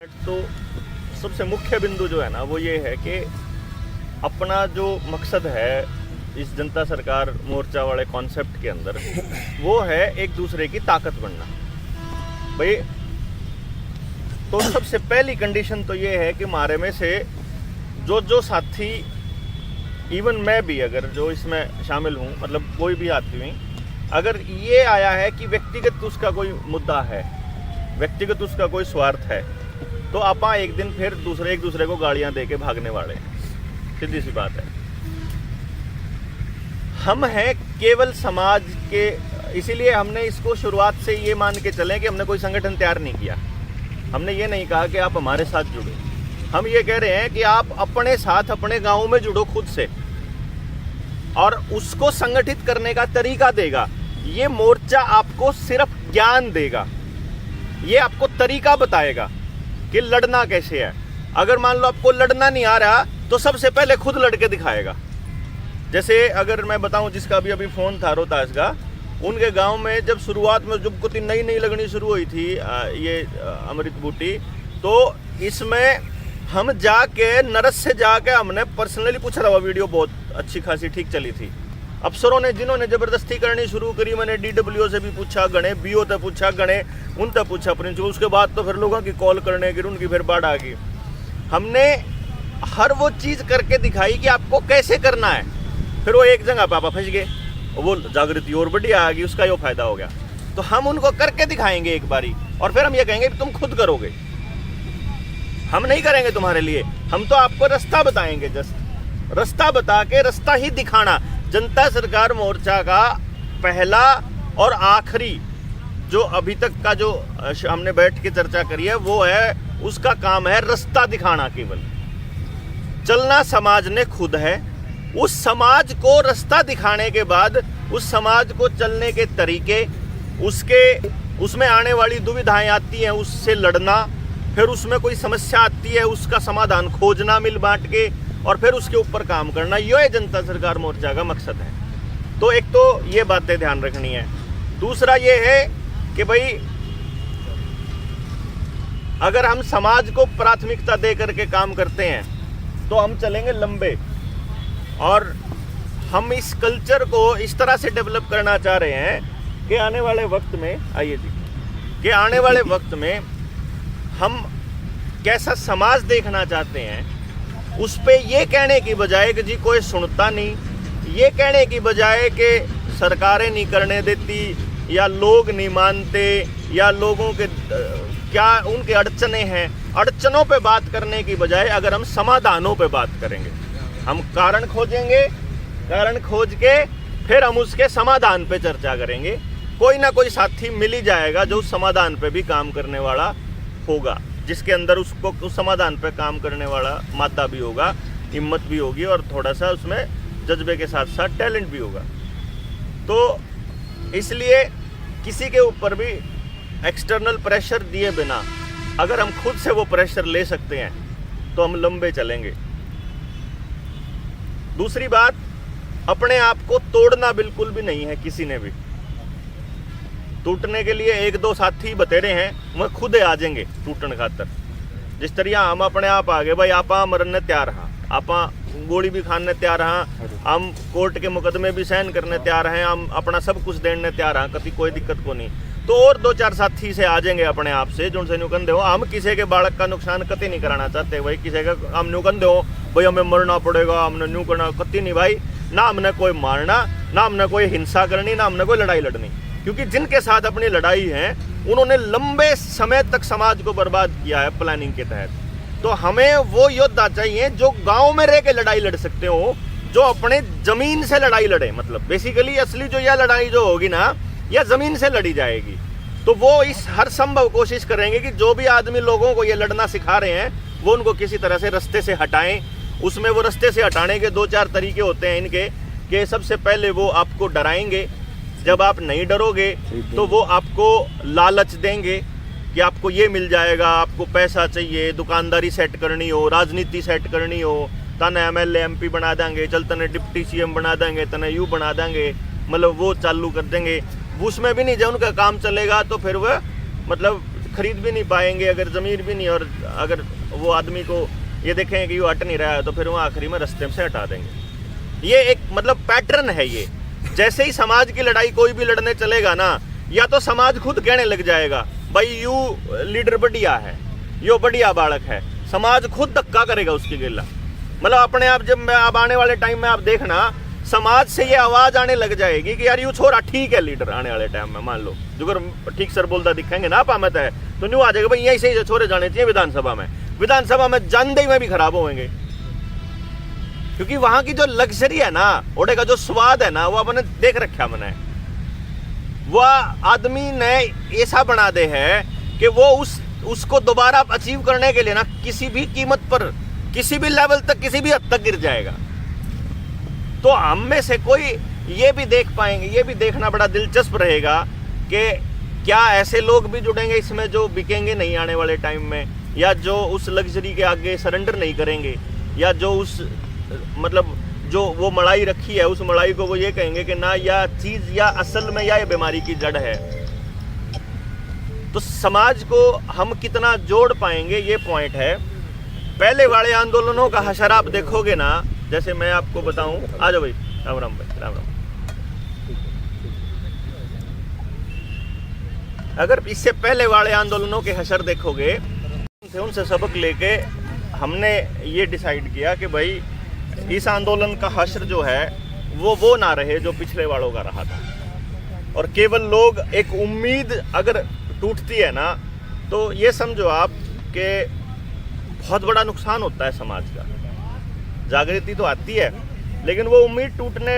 तो सबसे मुख्य बिंदु जो है ना वो ये है कि अपना जो मकसद है इस जनता सरकार मोर्चा वाले कॉन्सेप्ट के अंदर वो है एक दूसरे की ताकत बनना भाई। तो सबसे पहली कंडीशन तो ये है कि हमारे में से जो साथी, इवन मैं भी अगर जो इसमें शामिल हूँ, मतलब कोई भी आदमी अगर ये आया है कि व्यक्तिगत उसका कोई मुद्दा है, व्यक्तिगत उसका कोई स्वार्थ है, तो आप एक दिन फिर एक दूसरे को गालियां दे के भागने वाले हैं। सीधी सी बात है। हम हैं केवल समाज के, इसीलिए हमने इसको शुरुआत से ये मान के चले कि हमने कोई संगठन तैयार नहीं किया। हमने ये नहीं कहा कि आप हमारे साथ जुड़ो, हम ये कह रहे हैं कि आप अपने साथ अपने गांव में जुड़ो खुद से, और उसको संगठित करने का तरीका देगा ये मोर्चा। आपको सिर्फ ज्ञान देगा, ये आपको तरीका बताएगा कि लड़ना कैसे है। अगर मान लो आपको लड़ना नहीं आ रहा तो सबसे पहले खुद लड़के दिखाएगा। जैसे अगर मैं बताऊं, जिसका भी अभी फोन था रोहतास का, उनके गांव में जब शुरुआत में जब कुछ नई लगनी शुरू हुई थी ये अमृत बूटी, तो इसमें हम जाके नरस से जाके हमने पर्सनली पूछा था। वो वीडियो बहुत अच्छी खासी ठीक चली थी। अफसरों ने जिन्होंने जबरदस्ती करनी शुरू करी, मैंने DWO से भी पूछा, गणे BO तक पूछा, गणे उन तक पूछा प्रिंसिपल, उसके बाद तो फिर लोगों की कॉल करने की उनकी फिर बाढ़ आ गई। हमने हर वो चीज़ करके दिखाई कि आपको कैसे करना है। फिर वो एक जगह पापा फंस गए, वो जागृति और बढ़िया आ गई, उसका यो फायदा हो गया। तो हम उनको करके दिखाएंगे एक बारी, और फिर हम ये कहेंगे कि तुम खुद करोगे, हम नहीं करेंगे तुम्हारे लिए, हम तो आपको रास्ता बताएंगे। जस्ट रास्ता बता के, रास्ता ही दिखाना जनता सरकार मोर्चा का पहला और आखिरी जो अभी तक का जो हमने बैठ के चर्चा करी है वो है, उसका काम है रास्ता दिखाना। केवल चलना समाज ने खुद है, उस समाज को रास्ता दिखाने के बाद उस समाज को चलने के तरीके, उसमें आने वाली दुविधाएं आती हैं उससे लड़ना, फिर उसमें कोई समस्या आती है उसका समाधान खोजना मिल बांट के, और फिर उसके ऊपर काम करना। ये जनता सरकार मोर्चा का मकसद है। तो एक तो ये बातें ध्यान रखनी है। दूसरा ये है कि भाई अगर हम समाज को प्राथमिकता दे करके काम करते हैं तो हम चलेंगे लंबे, और हम इस कल्चर को इस तरह से डेवलप करना चाह रहे हैं कि आने वाले वक्त में, आइए जी, कि आने वाले वक्त में हम कैसा समाज देखना चाहते हैं, उस पे ये कहने की बजाय कि जी कोई सुनता नहीं, ये कहने की बजाय कि सरकारें नहीं करने देती या लोग नहीं मानते या लोगों के क्या उनके अड़चने हैं, अड़चनों पे बात करने की बजाय अगर हम समाधानों पे बात करेंगे, हम कारण खोजेंगे, कारण खोज के फिर हम उसके समाधान पे चर्चा करेंगे, कोई ना कोई साथी मिल ही जाएगा जो उस समाधान पे भी काम करने वाला होगा, जिसके अंदर उसको उस समाधान पे काम करने वाला मादा भी होगा, हिम्मत भी होगी, और थोड़ा सा उसमें जज्बे के साथ साथ टैलेंट भी होगा। तो इसलिए किसी के ऊपर भी एक्सटर्नल प्रेशर दिए बिना अगर हम खुद से वो प्रेशर ले सकते हैं तो हम लंबे चलेंगे। दूसरी बात, अपने आप को तोड़ना बिल्कुल भी नहीं है किसी ने भी। टूटने के लिए एक दो साथी बतेरे हैं, वह खुद आ जाएंगे टूटने खातर। जिस तरह हम अपने आप आ गए भाई, आप मरने तैयार हाँ, आप गोली भी खाने तैयार हाँ, हम कोर्ट के मुकदमे भी सहन करने तैयार हैं, हम अपना सब कुछ देने तैयार हाँ, कभी कोई दिक्कत को नहीं। तो और दो चार साथी से आ जाएंगे अपने आप से, जो उनसे नुकंदे हो। हम किसी के बालक का नुकसान कति नहीं कराना चाहते भाई, किसी का हम नुकंदे हो भाई हमें मरना पड़ेगा, हमने न्यू करना, कति नहीं भाई। ना हमने कोई मारना, ना हमने कोई हिंसा करनी, ना हमने कोई लड़ाई लड़नी, क्योंकि जिनके साथ अपनी लड़ाई है उन्होंने लंबे समय तक समाज को बर्बाद किया है प्लानिंग के तहत। तो हमें वो योद्धा चाहिए जो गांव में रह के लड़ाई लड़ सकते हो, जो अपने जमीन से लड़ाई लड़े। मतलब बेसिकली असली जो यह लड़ाई जो होगी ना, यह जमीन से लड़ी जाएगी। तो वो इस हर संभव कोशिश करेंगे कि जो भी आदमी लोगों को ये लड़ना सिखा रहे हैं वो उनको किसी तरह से रास्ते से हटाएं। उसमें वो रास्ते से हटाने के दो चार तरीके होते हैं इनके, कि सबसे पहले वो आपको डराएंगे। जब आप नहीं डरोगे तो वो आपको लालच देंगे कि आपको ये मिल जाएगा, आपको पैसा चाहिए, दुकानदारी सेट करनी हो, राजनीति सेट करनी हो, तने MLA MP बना देंगे, चल तने डिप्टी CM बना देंगे, तने यू बना देंगे, मतलब वो चालू कर देंगे। उसमें भी नहीं, जब उनका काम चलेगा तो फिर वह मतलब खरीद भी नहीं पाएंगे, अगर ज़मीन भी नहीं, और अगर वो आदमी को ये देखेंगे कि वो हट नहीं रहा है तो फिर वो आखिरी में रास्ते से हटा देंगे। ये एक मतलब पैटर्न है ये। जैसे ही समाज की लड़ाई कोई भी लड़ने चलेगा ना, या तो समाज खुद कहने लग जाएगा भाई यू लीडर बढ़िया है, यो बढ़िया बालक है, समाज खुद धक्का करेगा उसके गिला। मतलब अपने आप जब मैं अब आने वाले टाइम में आप देखना, समाज से ये आवाज आने लग जाएगी कि यार यू छोरा ठीक है लीडर। आने वाले टाइम में मान लो जो अगर ठीक सर बोलता दिखेंगे ना पामत है तो न्यू आ जाएगा भाई यही से छोरे जाने चाहिए विधानसभा में। विधानसभा में जानदेही में भी खराब होंगे, क्योंकि वहां की जो लग्जरी है ना, ओडे का जो स्वाद है ना, वो अपने देख रखा मैंने। वह आदमी ने ऐसा बना दे है कि वो उसको दोबारा अचीव करने के लिए ना किसी भी कीमत पर, किसी भी लेवल तक, किसी भी हद तक गिर जाएगा। तो हम में से कोई ये भी देख पाएंगे, ये भी देखना बड़ा दिलचस्प रहेगा कि क्या ऐसे लोग भी जुड़ेंगे इसमें जो बिकेंगे नहीं आने वाले टाइम में, या जो उस लग्जरी के आगे सरेंडर नहीं करेंगे, या जो उस मतलब जो वो मड़ाई रखी है उस मड़ाई को वो ये कहेंगे कि ना यह चीज या असल में या ये बीमारी की जड़ है। तो समाज को हम कितना जोड़ पाएंगे ये पॉइंट है। पहले वाले आंदोलनों का हशर आप देखोगे ना, जैसे मैं आपको बताऊं, आ जाओ भाई, राम राम भाई, राम राम। अगर इससे पहले वाले आंदोलनों के हशर देखोगे, उनसे सबक लेके हमने ये डिसाइड किया कि भाई इस आंदोलन का हशर जो है वो ना रहे जो पिछले वालों का रहा था। और केवल लोग एक उम्मीद अगर टूटती है ना, तो ये समझो आप कि बहुत बड़ा नुकसान होता है समाज का। जागृति तो आती है, लेकिन वो उम्मीद टूटने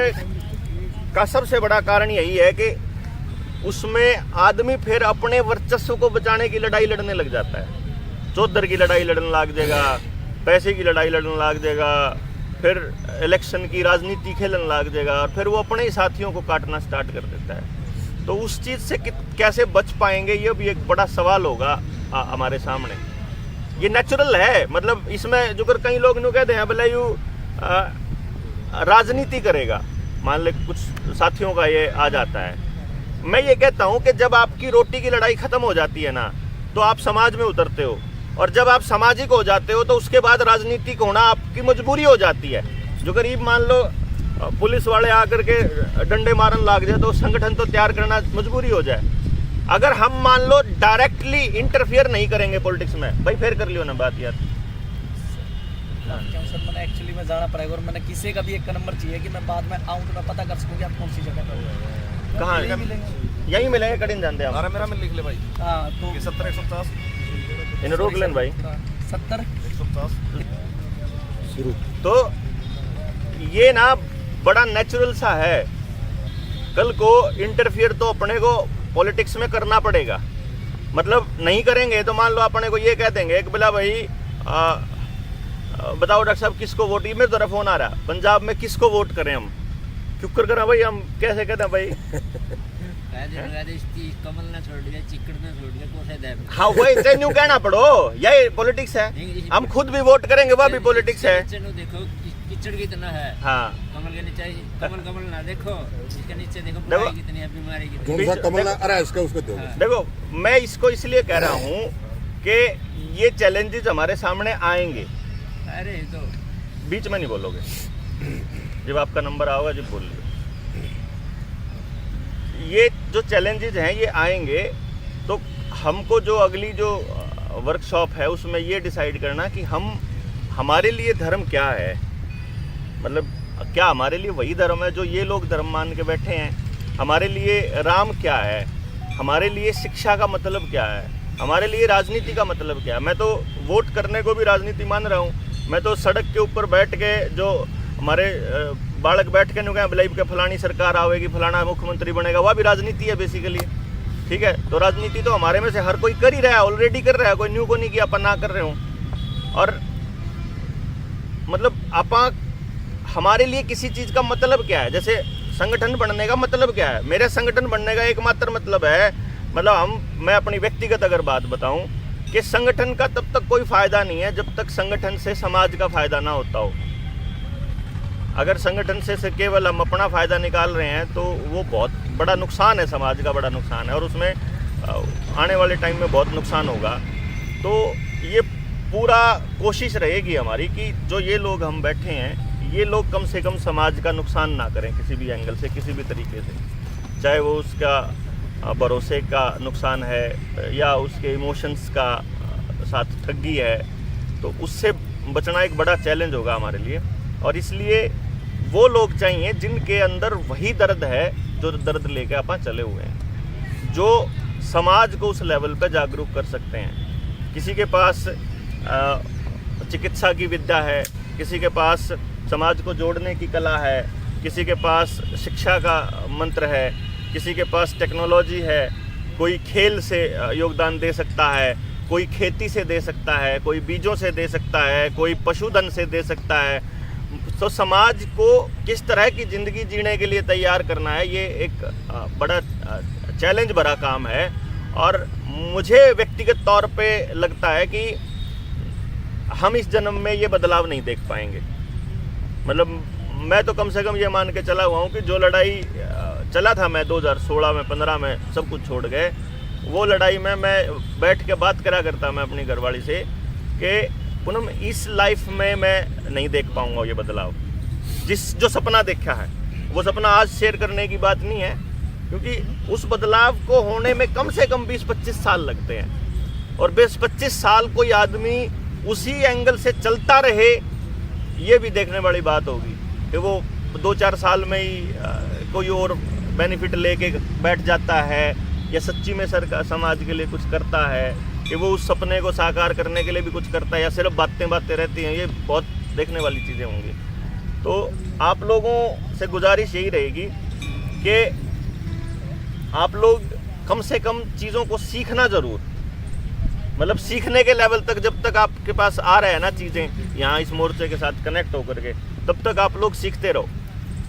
का सबसे बड़ा कारण यही है कि उसमें आदमी फिर अपने वर्चस्व को बचाने की लड़ाई लड़ने लग जाता है। चौधर की लड़ाई लड़ने लग जाएगा, पैसे की लड़ाई लड़ने लग जाएगा, फिर इलेक्शन की राजनीति खेलने लग जाएगा, और फिर वो अपने ही साथियों को काटना स्टार्ट कर देता है। तो उस चीज़ से कैसे बच पाएंगे, ये भी एक बड़ा सवाल होगा हमारे सामने। ये नेचुरल है, मतलब इसमें जो कर कई लोग यूँ कहते हैं भले यू राजनीति करेगा, मान ले कुछ साथियों का ये आ जाता है। मैं ये कहता हूँ कि जब आपकी रोटी की लड़ाई खत्म हो जाती है ना, तो आप समाज में उतरते हो, और जब आप सामाजिक हो जाते हो तो उसके बाद राजनीतिक होना आपकी मजबूरी हो जाती है। जो करीब मान लो पुलिस वाले आकर के डंडे मारन लाग जाए तो संगठन तो तैयार करना मजबूरी हो जाए। अगर हम मान लो डायरेक्टली इंटरफियर नहीं करेंगे पॉलिटिक्स में, भाई फिर कर लियो ना बात यार। सर मैंने एक्चुअली में जाना पड़ेगा, और मैंने किसी का भी एक नंबर चाहिए कि मैं बाद में आऊँ तो मैं पता कर सकूँ कि आप कौन सी जगह पर कहाँ यहीं मिलेंगे, कड़ीन जानते हैं मेरा में लिख ले भाई। हाँ तो 70 150 इन्हें रोक लें भाई, 70 150 शुरू। तो ये ना बड़ा नेचुरल सा है। कल को इंटरफियर तो अपने को पॉलिटिक्स में करना पड़ेगा। मतलब नहीं करेंगे तो मान लो अपने को ये कह देंगे कि बोला भाई बताओ डॉक्टर साहब किसको वोट, मेरे तरफ फोन आ रहा, पंजाब में किसको वोट करें हम, क्यों कर भाई, हम कैसे कहते हैं भाई कमल ना छोड़ दिया, चिकड़ ना छोड़ दिया, कोसे दे। हाँ वही न्यू कहना पड़ो, यही पॉलिटिक्स है। हम खुद भी वोट करेंगे, वह भी पॉलिटिक्स है। देखो कीचड़ कितना है, हाँ कमल के नीचे कमल ना देखो, इसके नीचे देखो बुराई कितनी है, बीमारी कितनी है। कमल अरे उसका उसको दो। देखो मैं इसको इसलिए कह रहा हूँ कि ये चैलेंजेस हमारे सामने आएंगे। अरे तो बीच में नहीं बोलोगे, जब आपका नंबर आओगा जब बोल लो। ये जो चैलेंजेस हैं ये आएंगे, तो हमको जो अगली जो वर्कशॉप है उसमें ये डिसाइड करना कि हम हमारे लिए धर्म क्या है। मतलब क्या हमारे लिए वही धर्म है जो ये लोग धर्म मान के बैठे हैं? हमारे लिए राम क्या है? हमारे लिए शिक्षा का मतलब क्या है? हमारे लिए राजनीति का मतलब क्या है? मैं तो वोट करने को भी राजनीति मान रहा हूँ। मैं तो सड़क के ऊपर बैठ के जो हमारे बालक बैठ के नुकह बिलाई के फलानी सरकार आवेगी, फलाना मुख्यमंत्री बनेगा, वह भी राजनीति है बेसिकली। ठीक है, तो राजनीति तो हमारे में से हर कोई कर ही रहा है, ऑलरेडी कर रहा है, कोई न्यू को नहीं किया अपन ना कर रहे हो। और मतलब आप हमारे लिए किसी चीज़ का मतलब क्या है? जैसे संगठन बनने का मतलब क्या है? मेरे संगठन बनने का एकमात्र मतलब है, मतलब मैं अपनी व्यक्तिगत अगर बात बताऊं कि संगठन का तब तक कोई फायदा नहीं है जब तक संगठन से समाज का फायदा ना होता हो। अगर संगठन से केवल हम अपना फायदा निकाल रहे हैं तो वो बहुत बड़ा नुकसान है, समाज का बड़ा नुकसान है। और उसमें आने वाले टाइम में बहुत नुकसान होगा। तो ये पूरा कोशिश रहेगी हमारी कि जो ये लोग हम बैठे हैं, ये लोग कम से कम समाज का नुकसान ना करें किसी भी एंगल से, किसी भी तरीके से, चाहे वो उसका भरोसे का नुकसान है या उसके इमोशंस का साथ ठगी है। तो उससे बचना एक बड़ा चैलेंज होगा हमारे लिए, और इसलिए वो लोग चाहिए जिनके अंदर वही दर्द है जो दर्द लेके अपन चले हुए हैं, जो समाज को उस लेवल पे जागरूक कर सकते हैं। किसी के पास चिकित्सा की विद्या है, किसी के पास समाज को जोड़ने की कला है, किसी के पास शिक्षा का मंत्र है, किसी के पास टेक्नोलॉजी है, कोई खेल से योगदान दे सकता है, कोई खेती से दे सकता है, कोई बीजों से दे सकता है, कोई पशुधन से दे सकता है। तो समाज को किस तरह की ज़िंदगी जीने के लिए तैयार करना है, ये एक बड़ा चैलेंज भरा काम है। और मुझे व्यक्तिगत तौर पे लगता है कि हम इस जन्म में ये बदलाव नहीं देख पाएंगे। मतलब मैं तो कम से कम ये मान के चला हुआ हूँ कि जो लड़ाई चला था मैं 2016 में 15 में सब कुछ छोड़ गए, वो लड़ाई में मैं बैठ के बात करा करता मैं अपनी घरवाली से कि पूनम इस लाइफ में मैं नहीं देख पाऊंगा ये बदलाव। जो सपना देखा है वो सपना आज शेयर करने की बात नहीं है, क्योंकि उस बदलाव को होने में कम से कम 20-25 साल लगते हैं। और 20-25 साल कोई आदमी उसी एंगल से चलता रहे, ये भी देखने वाली बात होगी कि वो 2-4 साल में ही कोई और बेनिफिट लेके बैठ जाता है या सच्ची में सरकार समाज के लिए कुछ करता है, कि वो उस सपने को साकार करने के लिए भी कुछ करता है, या सिर्फ बातें रहती हैं। ये बहुत देखने वाली चीज़ें होंगी। तो आप लोगों से गुजारिश यही रहेगी कि आप लोग कम से कम चीज़ों को सीखना ज़रूर, मतलब सीखने के लेवल तक जब तक आपके पास आ रहे हैं ना चीज़ें यहाँ इस मोर्चे के साथ कनेक्ट होकर के, तब तक आप लोग सीखते रहो।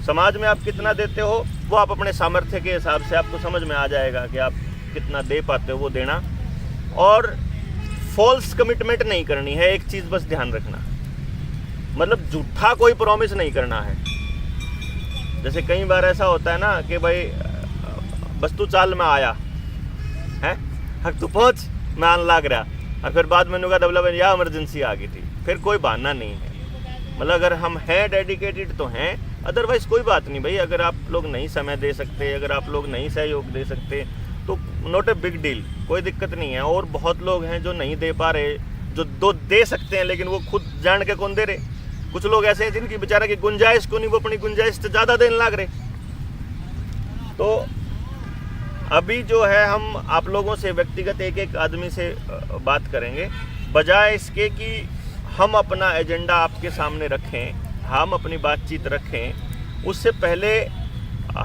समाज में आप कितना देते हो वो आप अपने सामर्थ्य के हिसाब से आपको समझ में आ जाएगा कि आप कितना दे पाते हो, वो देना। और फॉल्स कमिटमेंट नहीं करनी है, एक चीज़ बस ध्यान रखना, मतलब झूठा कोई प्रॉमिस नहीं करना है। जैसे कई बार ऐसा होता है ना कि भाई बस तू चाल में आया है, हक तू पहुँच मैं आने लग रहा, और फिर बाद में नुका दबला या इमरजेंसी आ गई थी, फिर कोई बहाना नहीं है। मतलब अगर हम हैं डेडिकेटेड तो हैं, अदरवाइज कोई बात नहीं भाई। अगर आप लोग नहीं समय दे सकते, अगर आप लोग नहीं सहयोग दे सकते तो नॉट ए बिग डील, कोई दिक्कत नहीं है। और बहुत लोग हैं जो नहीं दे पा रहे, जो दे सकते हैं लेकिन वो खुद जान के कौन दे रहे। कुछ लोग ऐसे हैं जिनकी बेचारा की गुंजाइश को नहीं, वो अपनी गुंजाइश से ज़्यादा देने लग रहे। तो अभी जो है हम आप लोगों से व्यक्तिगत एक आदमी से बात करेंगे, बजाय इसके कि हम अपना एजेंडा आपके सामने रखें, हम अपनी बातचीत रखें। उससे पहले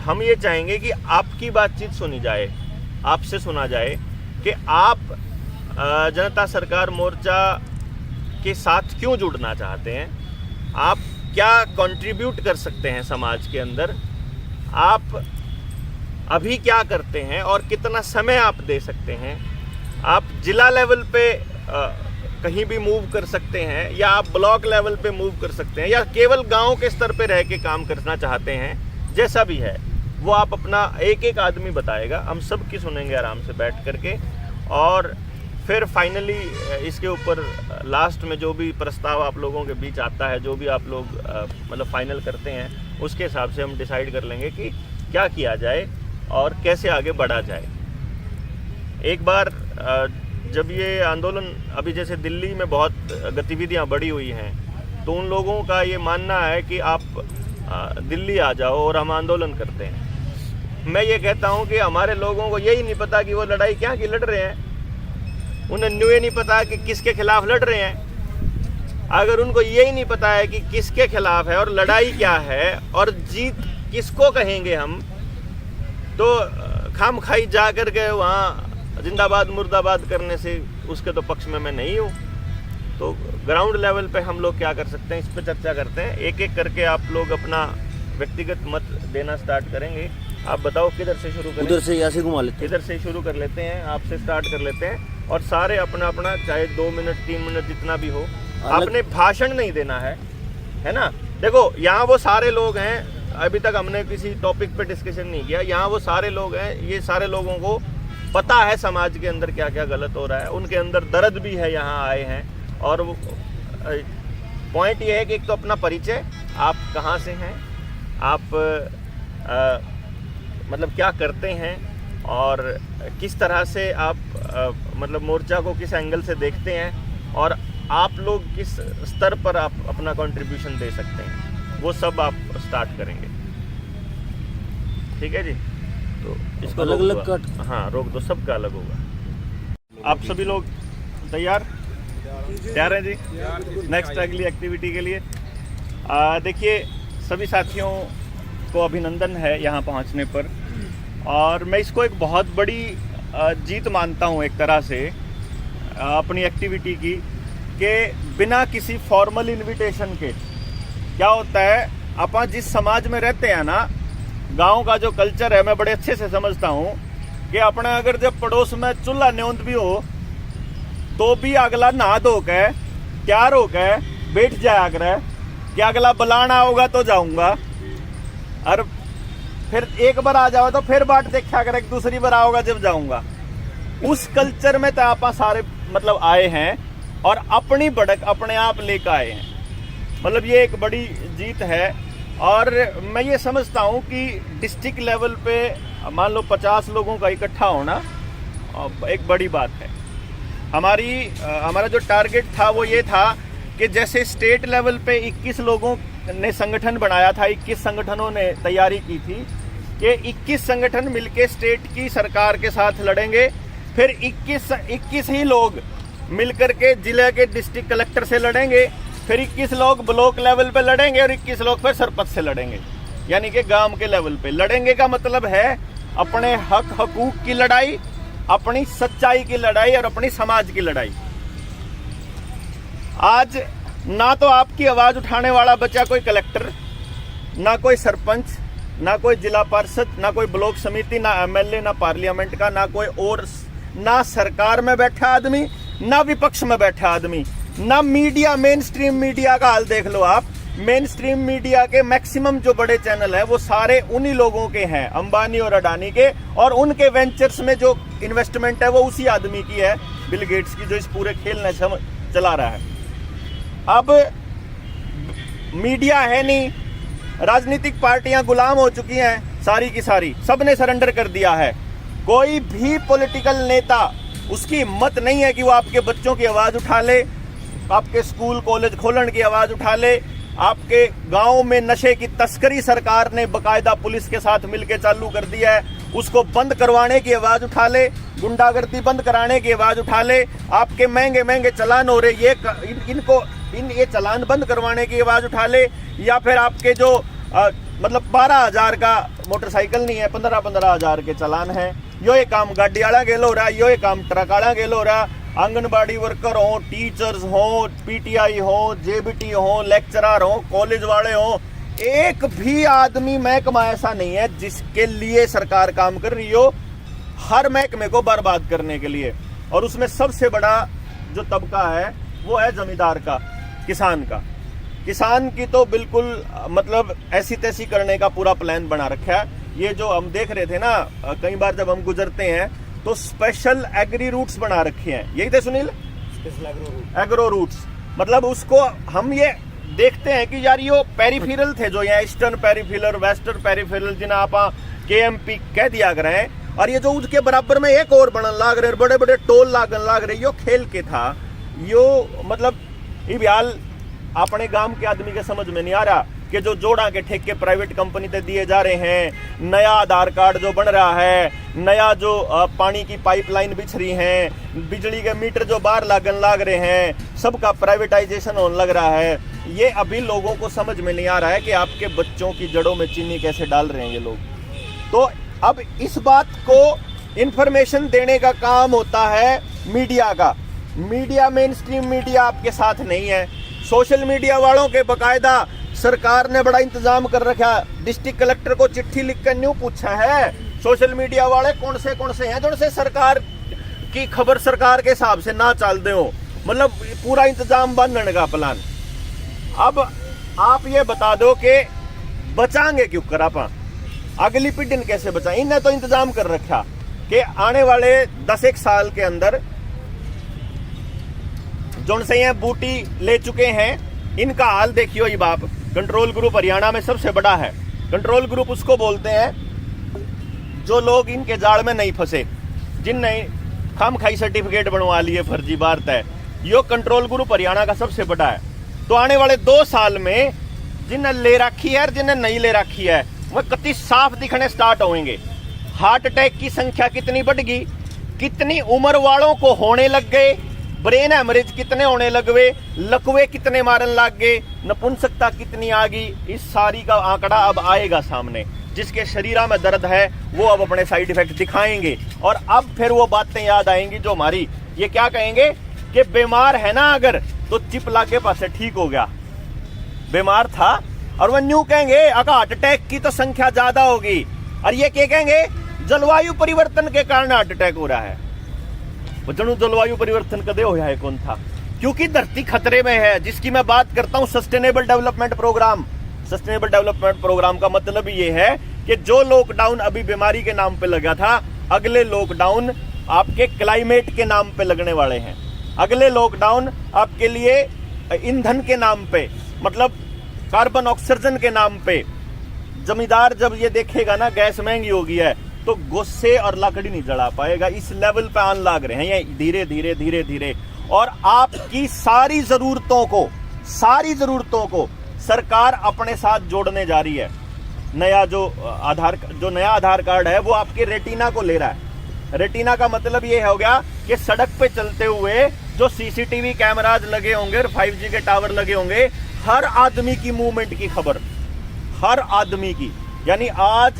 हम ये चाहेंगे कि आपकी बातचीत सुनी जाए, आपसे सुना जाए कि आप जनता सरकार मोर्चा के साथ क्यों जुड़ना चाहते हैं, आप क्या कंट्रीब्यूट कर सकते हैं समाज के अंदर, आप अभी क्या करते हैं और कितना समय आप दे सकते हैं। आप जिला लेवल पे कहीं भी मूव कर सकते हैं, या आप ब्लॉक लेवल पे मूव कर सकते हैं, या केवल गांव के स्तर पे रह के काम करना चाहते हैं। जैसा भी है वो आप अपना एक आदमी बताएगा, हम सब की सुनेंगे आराम से बैठ करके। और फिर फाइनली इसके ऊपर लास्ट में जो भी प्रस्ताव आप लोगों के बीच आता है, जो भी आप लोग मतलब फाइनल करते हैं, उसके हिसाब से हम डिसाइड कर लेंगे कि क्या किया जाए और कैसे आगे बढ़ा जाए। एक बार जब ये आंदोलन अभी जैसे दिल्ली में बहुत गतिविधियां बढ़ी हुई हैं, तो उन लोगों का ये मानना है कि आप दिल्ली आ जाओ और हम आंदोलन करते हैं। मैं ये कहता हूँ कि हमारे लोगों को यही नहीं पता कि वो लड़ाई क्या की लड़ रहे हैं, उन्हें ये नहीं पता कि किसके खिलाफ लड़ रहे हैं। अगर उनको यही नहीं पता है कि किसके खिलाफ है और लड़ाई क्या है और जीत किसको कहेंगे हम, तो खाम खाई जा कर के वहाँ जिंदाबाद मुर्दाबाद करने से उसके तो पक्ष में मैं नहीं हूँ। तो ग्राउंड लेवल पे हम लोग क्या कर सकते हैं, इस पर चर्चा करते हैं। एक एक करके आप लोग अपना व्यक्तिगत मत देना स्टार्ट करेंगे। आप बताओ किधर से शुरू करें? उधर से यहाँ से घुमा लेते हैं। इधर से शुरू कर लेते हैं, आपसे स्टार्ट कर लेते हैं। और सारे अपना अपना चाहे 2 मिनट 3 मिनट जितना भी हो, आपने भाषण नहीं देना है ना। देखो यहाँ वो सारे लोग हैं, अभी तक हमने किसी टॉपिक पे डिस्कशन नहीं किया। यहाँ वो सारे लोग हैं, ये सारे लोगों को पता है समाज के अंदर क्या क्या गलत हो रहा है, उनके अंदर दर्द भी है, यहाँ आए हैं। और वो पॉइंट ये है कि एक तो अपना परिचय, आप कहाँ से हैं, आप मतलब क्या करते हैं और किस तरह से आप मतलब मोर्चा को किस एंगल से देखते हैं और आप लोग किस स्तर पर आप अपना कंट्रीब्यूशन दे सकते हैं, वो सब आप स्टार्ट करेंगे। ठीक है जी, तो इसको अलग रोक अलग दो। कट। हाँ, रोक दो, सबका अलग होगा। आप सभी लोग तैयार हैं जी नेक्स्ट अगली एक्टिविटी के लिए? देखिए, सभी साथियों को अभिनंदन है यहाँ पहुँचने पर, और मैं इसको एक बहुत बड़ी जीत मानता हूँ एक तरह से अपनी एक्टिविटी की, कि बिना किसी फॉर्मल इनविटेशन के क्या होता है, अपन जिस समाज में रहते हैं ना, गांव का जो कल्चर है मैं बड़े अच्छे से समझता हूँ कि अपना अगर जब पड़ोस में चूल्हा न्योंद भी हो तो भी अगला नहा धो के तैयार हो के बैठ जाया करे कि अगला बुलाना होगा तो जाऊंगा, और फिर एक बार आ जाओ तो फिर बाट देखा करे, दूसरी बार आओगा जब जाऊंगा। उस कल्चर में तो आप सारे मतलब आए हैं और अपनी बढ़क अपने आप लेकर आए हैं, मतलब ये एक बड़ी जीत है। और मैं ये समझता हूँ कि डिस्ट्रिक्ट लेवल पे मान लो 50 लोगों का इकट्ठा होना एक बड़ी बात है। हमारा जो टारगेट था वो ये था कि जैसे स्टेट लेवल पे 21 लोगों ने संगठन बनाया था, 21 संगठनों ने तैयारी की थी कि 21 संगठन मिलके स्टेट की सरकार के साथ लड़ेंगे, फिर 21 ही लोग मिलकर के जिले के डिस्ट्रिक्ट कलेक्टर से लड़ेंगे, फिर 21 लोग ब्लॉक लेवल पे लड़ेंगे और 21 लोग फिर सरपंच से लड़ेंगे, यानी कि गांव के लेवल पे लड़ेंगे। का मतलब है अपने हक हकूक की लड़ाई, अपनी सच्चाई की लड़ाई और अपनी समाज की लड़ाई। आज ना तो आपकी आवाज उठाने वाला बचा कोई कलेक्टर, ना कोई सरपंच, ना कोई जिला पार्षद, ना कोई ब्लॉक समिति, ना एमएलए, ना पार्लियामेंट का, ना कोई और, ना सरकार में बैठा आदमी, ना विपक्ष में बैठा आदमी, ना मीडिया, मेन स्ट्रीम मीडिया का हाल देख लो आप। मेन स्ट्रीम मीडिया के मैक्सिमम जो बड़े चैनल हैं वो सारे उन्हीं लोगों के हैं, अंबानी और अडानी के, और उनके वेंचर्स में जो इन्वेस्टमेंट है वो उसी आदमी की है, बिल गेट्स की, जो इस पूरे खेल ने चला रहा है। अब मीडिया है नहीं, राजनीतिक पार्टियां गुलाम हो चुकी हैं, सारी की सारी, सबने सरेंडर कर दिया है। कोई भी पॉलिटिकल नेता, उसकी हिम्मत नहीं है कि वो आपके बच्चों की आवाज उठा ले, आपके स्कूल कॉलेज खोलने की आवाज उठा ले, आपके गांव में नशे की तस्करी सरकार ने बकायदा पुलिस के साथ मिलकर चालू कर दिया है, उसको बंद करवाने की आवाज उठा ले, गुंडागर्दी बंद कराने की आवाज उठा ले, आपके महंगे महंगे चालान हो रहे ये चालान बंद करवाने की आवाज उठा ले, या फिर आपके जो मतलब 12,000 का मोटरसाइकिल नहीं है, 15,000 के चालान है, यो ये काम गाड़ी वाला गेल हो रहा है, यो ये काम ट्रक वाला गेल हो रहा है। आंगनबाड़ी वर्कर हो, टीचर्स हो, पीटीआई हो, जेबीटी हो, लेक्चरर हो, कॉलेज वाले हो, एक भी आदमी महकमा ऐसा नहीं है जिसके लिए सरकार काम कर रही हो, हर महकमे को बर्बाद करने के लिए। और उसमें सबसे बड़ा जो तबका है वो है जमींदार का, किसान का। किसान की तो बिल्कुल मतलब ऐसी तैसी करने का पूरा प्लान बना रखा है। ये जो हम देख रहे थे ना, कई बार जब हम गुजरते हैं तो स्पेशल एग्री रूट्स बना रखे हैं, यही थे सुनील, स्पेशल एग्रो रूट्स। मतलब उसको हम ये देखते हैं कि यार ये पेरिफेरल थे, जो यहाँ ईस्टर्न पेरिफेरल, वेस्टर्न पेरिफेरल, जिन्हें आप KMP कह दिया कर रहे हैं, और ये जो उसके बराबर में एक और बनन लाग रहे, बड़े बड़े टोल लागन लाग रहे, यो खेल के था, यो मतलब ये बिहाल अपने गांव के आदमी के समझ में नहीं आ रहा कि जो जोड़ा के ठेके प्राइवेट कंपनी से दिए जा रहे हैं, नया आधार कार्ड जो बन रहा है, नया जो पानी की पाइपलाइन बिछ रही है, बिजली के मीटर जो बाहर लागन लाग रहे हैं, सबका प्राइवेटाइजेशन होने लग रहा है। ये अभी लोगों को समझ में नहीं आ रहा है कि आपके बच्चों की जड़ों में चीनी कैसे डाल रहे हैं ये लोग। तो अब इस बात को इंफॉर्मेशन देने का काम होता है मीडिया का। मीडिया, मेन स्ट्रीम मीडिया आपके साथ नहीं है। सोशल मीडिया वालों के बकायदा सरकार ने बड़ा इंतजाम कर रखा, डिस्ट्रिक्ट कलेक्टर को चिट्ठी लिखकर न्यू पूछा है सोशल मीडिया वाले कौन से हैं जो से सरकार की खबर सरकार के हिसाब से ना चल दे हो, मतलब पूरा इंतजाम बनने का प्लान। अब आप ये बता दो कि बचाएंगे क्यों कर, आप अगली पीढ़ी कैसे बचाएं? इन्हें तो इंतजाम कर रखा, कि आने वाले 10-1 साल के अंदर जोन से ये बूटी ले चुके हैं, इनका हाल देखियो। ये बाप कंट्रोल ग्रुप हरियाणा में सबसे बड़ा है। कंट्रोल ग्रुप उसको बोलते हैं जो लोग इनके जाल में नहीं फंसे, जिनने खाम खाई सर्टिफिकेट बनवा लिए फर्जी बात है। यो कंट्रोल ग्रुप हरियाणा का सबसे बड़ा है। तो आने वाले 2 साल में जिन्हें ले रखी है और जिन्हें नहीं ले रखी है वह कति साफ दिखने स्टार्ट होंगे। हार्ट अटैक की संख्या कितनी बढ़ गई, कितनी उम्र वालों को होने लग गए, ब्रेन हेमरेज कितने होने लग गए, लकवे कितने मारन लग गए, नपुंसकता कितनी आ गई, इस सारी का आंकड़ा अब आएगा सामने। जिसके शरीरा में दर्द है वो अब अपने साइड इफेक्ट दिखाएंगे और अब फिर वो बातें याद आएंगी जो हमारी, ये क्या कहेंगे कि बीमार है ना अगर तो चिप लाके पास ठीक हो गया, बीमार था। और वह न्यू कहेंगे अगर हार्ट अटैक की तो संख्या ज्यादा होगी, और ये क्या कहेंगे जलवायु परिवर्तन के कारण हार्ट अटैक हो रहा है। जनू जलवायु परिवर्तन कदे होया है कौन था, क्योंकि धरती खतरे में है। जिसकी मैं बात करता हूं sustainable development program. Sustainable development program का मतलब ये है कि जो लॉकडाउन अभी बीमारी के नाम पे लगा था, अगले लॉकडाउन आपके क्लाइमेट के नाम पे लगने वाले हैं। अगले लॉकडाउन आपके लिए ईंधन के नाम पे, मतलब कार्बन ऑक्सीजन के नाम पे। जमींदार जब ये देखेगा ना गैस महंगी हो गई है तो गुस्से और लकड़ी नहीं जला पाएगा। इस लेवल पे आन लाग रहे हैं ये धीरे धीरे धीरे धीरे। और आपकी सारी जरूरतों को सरकार अपने साथ जोड़ने जा रही है। नया जो नया आधार कार्ड है वो आपके रेटिना को ले रहा है। रेटिना का मतलब ये हो गया कि सड़क पे चलते हुए जो सीसीटीवी कैमराज लगे होंगे और 5G के टावर लगे होंगे, हर आदमी की मूवमेंट की खबर, हर आदमी की। यानी आज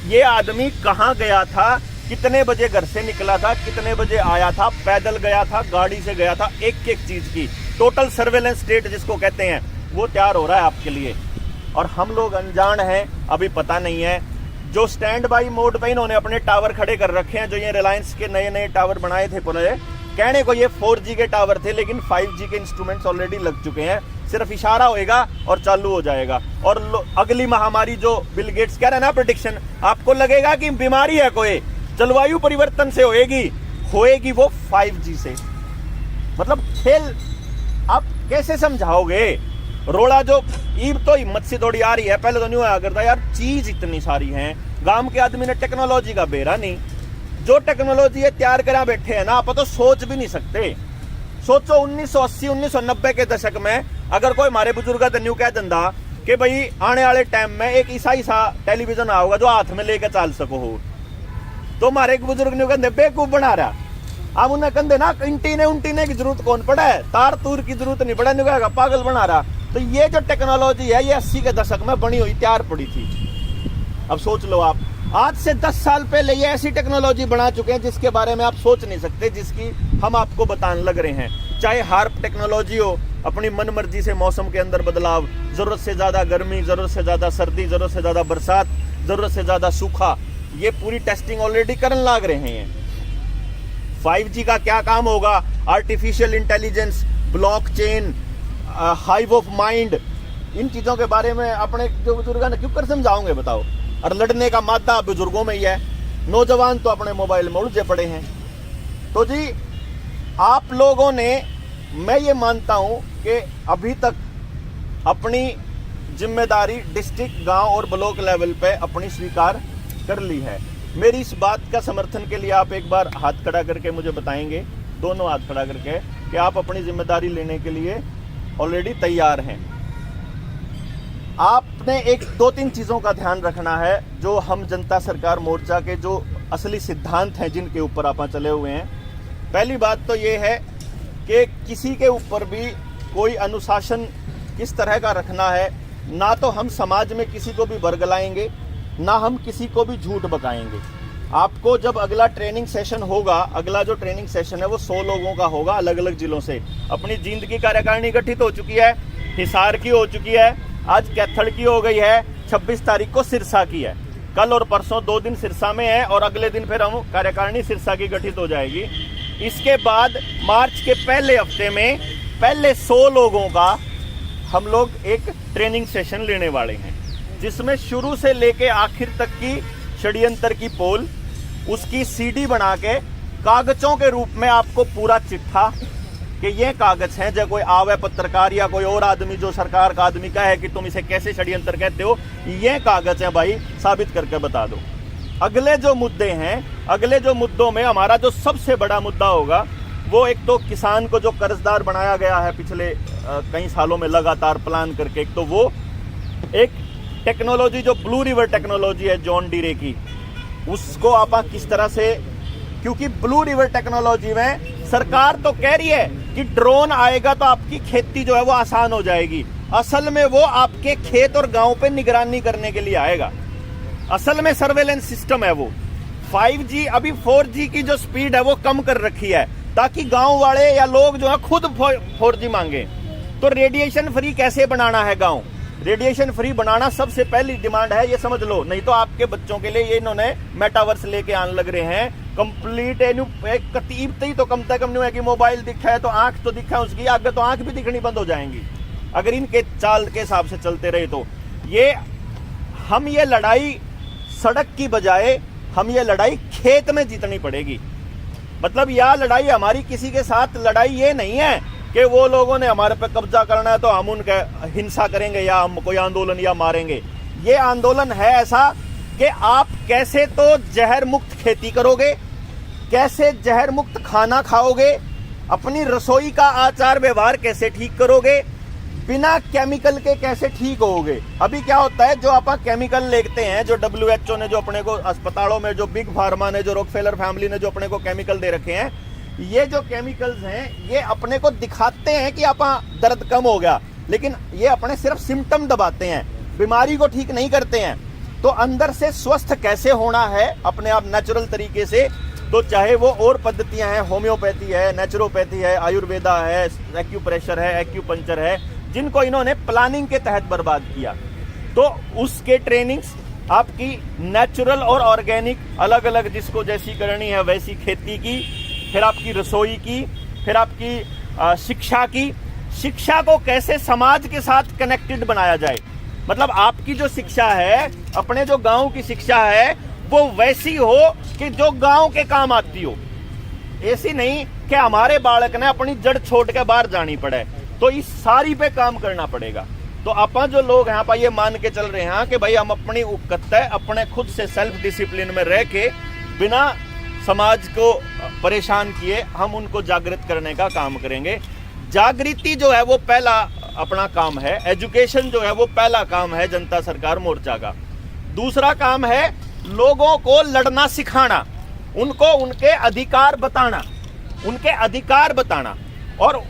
ये आदमी कहां गया था, कितने बजे घर से निकला था, कितने बजे आया था, पैदल गया था, गाड़ी से गया था, एक एक चीज की टोटल सर्वेलेंस स्टेट जिसको कहते हैं वो तैयार हो रहा है आपके लिए। और हम लोग अनजान हैं, अभी पता नहीं है। जो स्टैंड बाई मोड पे इन्होंने अपने टावर खड़े कर रखे हैं, जो ये रिलायंस के नए नए टावर बनाए थे पूरे, कहने को ये 4G के टावर थे लेकिन 5G के इंस्ट्रूमेंट्स ऑलरेडी लग चुके हैं। सिर्फ इशारा होएगा और चालू हो जाएगा। और अगली महामारी जो बिल गेट्स कह रहे हैं ना प्रेडिक्शन, आपको लगेगा कि बीमारी है कोई, जलवायु परिवर्तन से होएगी वो 5G से। मतलब खेल आप कैसे समझाओगे? रोड़ा जो ईब तो हिम्मत से थोड़ी आ रही है, पहले तो नहीं हुआ करता यार। चीज इतनी सारी है, गांव के आदमी ने टेक्नोलॉजी का बेरा नहीं। जो टेक्नोलॉजी ये तैयार करा बैठे हैं ना, आप तो सोच भी नहीं सकते। सोचो 1980 1990 के दशक में अगर कोई हमारे बुजुर्ग तो न्यू कह दिंदा कि भाई आने वाले टाइम में एक ईसाई सा टेलीविजन आओगा जो हाथ में लेकर चल सको हो, तो हमारे एक बुजुर्ग ने कहते बेवकूफ बना रहा। अब उन्हें कहते ना उंटीने की जरूरत कौन पड़ा है, तार तूर की जरूरत नहीं पड़ा, नहीं कहेगा पागल बना रहा। तो ये जो टेक्नोलॉजी है ये 80 के दशक में बनी हुई तैयार पड़ी थी। अब सोच लो आप, आज से 10 साल पहले ये ऐसी टेक्नोलॉजी बना चुके हैं जिसके बारे में आप सोच नहीं सकते, जिसकी हम आपको बताने लग रहे हैं। चाहे हार्प टेक्नोलॉजी हो, अपनी मन मर्जी से मौसम के अंदर बदलाव, जरूरत से ज्यादा गर्मी, जरूरत से ज्यादा सर्दी, जरूरत से ज्यादा बरसात, जरूरत से ज्यादा सूखा, ये पूरी टेस्टिंग ऑलरेडी करने लग रहे हैं। 5G का क्या काम होगा? Artificial intelligence, blockchain, hive of mind, इन चीजों के बारे में अपने जो बुजुर्ग ने क्यों कर समझाओगे बताओ? और लड़ने का मादा बुजुर्गों में ही है, नौजवान तो अपने मोबाइल में उलझे पड़े हैं। तो जी आप लोगों ने, मैं ये मानता हूं कि अभी तक अपनी जिम्मेदारी डिस्ट्रिक्ट, गांव और ब्लॉक लेवल पे अपनी स्वीकार कर ली है। मेरी इस बात का समर्थन के लिए आप एक बार हाथ खड़ा करके मुझे बताएंगे, दोनों हाथ खड़ा करके, कि आप अपनी जिम्मेदारी लेने के लिए ऑलरेडी तैयार हैं। आपने एक 2-3 चीजों का ध्यान रखना है जो हम जनता सरकार मोर्चा के जो असली सिद्धांत हैं जिनके ऊपर आप चले हुए हैं। पहली बात तो ये है कि किसी के ऊपर भी कोई अनुशासन किस तरह का रखना है। ना तो हम समाज में किसी को भी बरगलाएंगे, ना हम किसी को भी झूठ बकाएंगे। आपको जब अगला ट्रेनिंग सेशन होगा, अगला जो ट्रेनिंग सेशन है वो 100 लोगों का होगा अलग अलग जिलों से। अपनी जींद की कार्यकारिणी गठित हो चुकी है, हिसार की हो चुकी है, आज कैथल की हो गई है, 26 तारीख को सिरसा की है। कल और परसों 2 दिन सिरसा में है और अगले दिन फिर हम कार्यकारिणी सिरसा की गठित हो जाएगी। इसके बाद मार्च के पहले हफ्ते में पहले 100 लोगों का हम लोग एक ट्रेनिंग सेशन लेने वाले हैं, जिसमें शुरू से लेके आखिर तक की षड्यंत्र की पोल, उसकी सीडी बना के कागजों के रूप में आपको पूरा चिट्ठा कि ये कागज हैं, जो कोई आवे पत्रकार या कोई और आदमी जो सरकार का आदमी का है कि तुम इसे कैसे षड्यंत्र कहते हो, ये कागज है भाई, साबित करके बता दो। अगले जो मुद्दे हैं, अगले जो मुद्दों में हमारा जो सबसे बड़ा मुद्दा होगा वो एक तो किसान को जो कर्जदार बनाया गया है पिछले कई सालों में लगातार प्लान करके, एक तो वो एक टेक्नोलॉजी जो ब्लू रिवर टेक्नोलॉजी है जॉन डीरे की, उसको आप किस तरह से, क्योंकि ब्लू रिवर टेक्नोलॉजी में सरकार तो कह रही है कि ड्रोन आएगा तो आपकी खेती जो है वो आसान हो जाएगी, असल में वो आपके खेत और गांव पे निगरानी करने के लिए आएगा। असल में सर्वेलेंस सिस्टम है वो। 5G अभी 4G की जो स्पीड है वो कम कर रखी है ताकि गांव वाले या लोग जो है खुद 4G मांगे। तो रेडिएशन फ्री कैसे बनाना है गांव, रेडिएशन फ्री बनाना सबसे पहली डिमांड है, ये समझ लो। नहीं तो आपके बच्चों के लिए ये इन्होंने मेटावर्स लेके आने लग रहे हैं कंप्लीट। कतीब तो कम से कम है कि मोबाइल दिखा है तो आंख तो दिखा है उसकी, आगे तो आंख भी दिखनी बंद हो जाएंगी अगर इनके चाल के हिसाब से चलते रहे। तो ये लड़ाई सड़क की बजाय हम ये लड़ाई खेत में जीतनी पड़ेगी। मतलब यह लड़ाई हमारी किसी के साथ लड़ाई ये नहीं है कि वो लोगों ने हमारे पे कब्जा करना है तो हम उनके हिंसा करेंगे या हम कोई आंदोलन या मारेंगे। ये आंदोलन है ऐसा कि आप कैसे तो जहर मुक्त खेती करोगे, कैसे जहर मुक्त खाना खाओगे, अपनी रसोई का आचार व्यवहार कैसे ठीक करोगे, बिना केमिकल के कैसे ठीक होगे। अभी क्या होता है, जो आप केमिकल लेते हैं, जो WHO ने जो अपने को अस्पतालों में, जो बिग फार्मा ने, जो रॉकफेलर फैमिली ने जो अपने को केमिकल दे रखे हैं, ये जो केमिकल्स हैं ये अपने को दिखाते हैं कि आप दर्द कम हो गया, लेकिन ये अपने सिर्फ सिम्टम दबाते हैं, बीमारी को ठीक नहीं करते हैं। तो अंदर से स्वस्थ कैसे होना है अपने आप नेचुरल तरीके से, तो चाहे वो और पद्धतियां हैं, होम्योपैथी है, नेचुरोपैथी है, आयुर्वेदा है, एक्यूप्रेशर है, एक्यूपंचर है, जिनको इन्होंने प्लानिंग के तहत बर्बाद किया। तो उसके ट्रेनिंग्स आपकी नेचुरल और ऑर्गेनिक अलग अलग, जिसको जैसी करनी है वैसी खेती की, फिर आपकी रसोई की, फिर आपकी शिक्षा की, शिक्षा को कैसे समाज के साथ कनेक्टेड बनाया जाए। मतलब आपकी जो शिक्षा है, अपने जो गांव की शिक्षा है, वो वैसी हो कि जो गांव के काम आती हो, ऐसी नहीं कि हमारे बालक ने अपनी जड़ छोड़ के बाहर जानी पड़े। तो इस सारी पे काम करना पड़ेगा। तो अपन जो लोग यहाँ पर ये मान के चल रहे हैं कि भाई हम अपनी उकत्ते अपने खुद से सेल्फ डिसिप्लिन में रह के बिना समाज को परेशान किए हम उनको जागृत करने का काम करेंगे। जागृति जो है वो पहला अपना काम है, एजुकेशन जो है वो पहला काम है जनता सरकार मोर्चा का। दूसरा काम है लोगों को लड़ना सिखाना, उनको उनके अधिकार बताना, उनके अधिकार बताना, और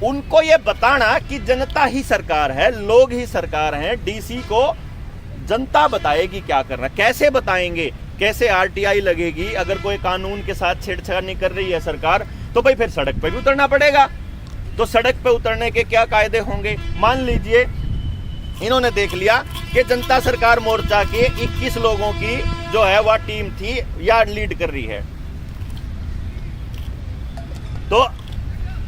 उनको ये बताना कि जनता ही सरकार है, लोग ही सरकार हैं। डीसी को जनता बताएगी क्या करना, कैसे बताएंगे, कैसे RTI लगेगी। अगर कोई कानून के साथ छेड़छाड़ कर रही है सरकार तो भाई फिर सड़क पे भी उतरना पड़ेगा। तो सड़क पे उतरने के क्या कायदे होंगे। मान लीजिए इन्होंने देख लिया कि जनता सरकार मोर्चा के 21 लोगों की जो है वह टीम थी या लीड कर रही है, तो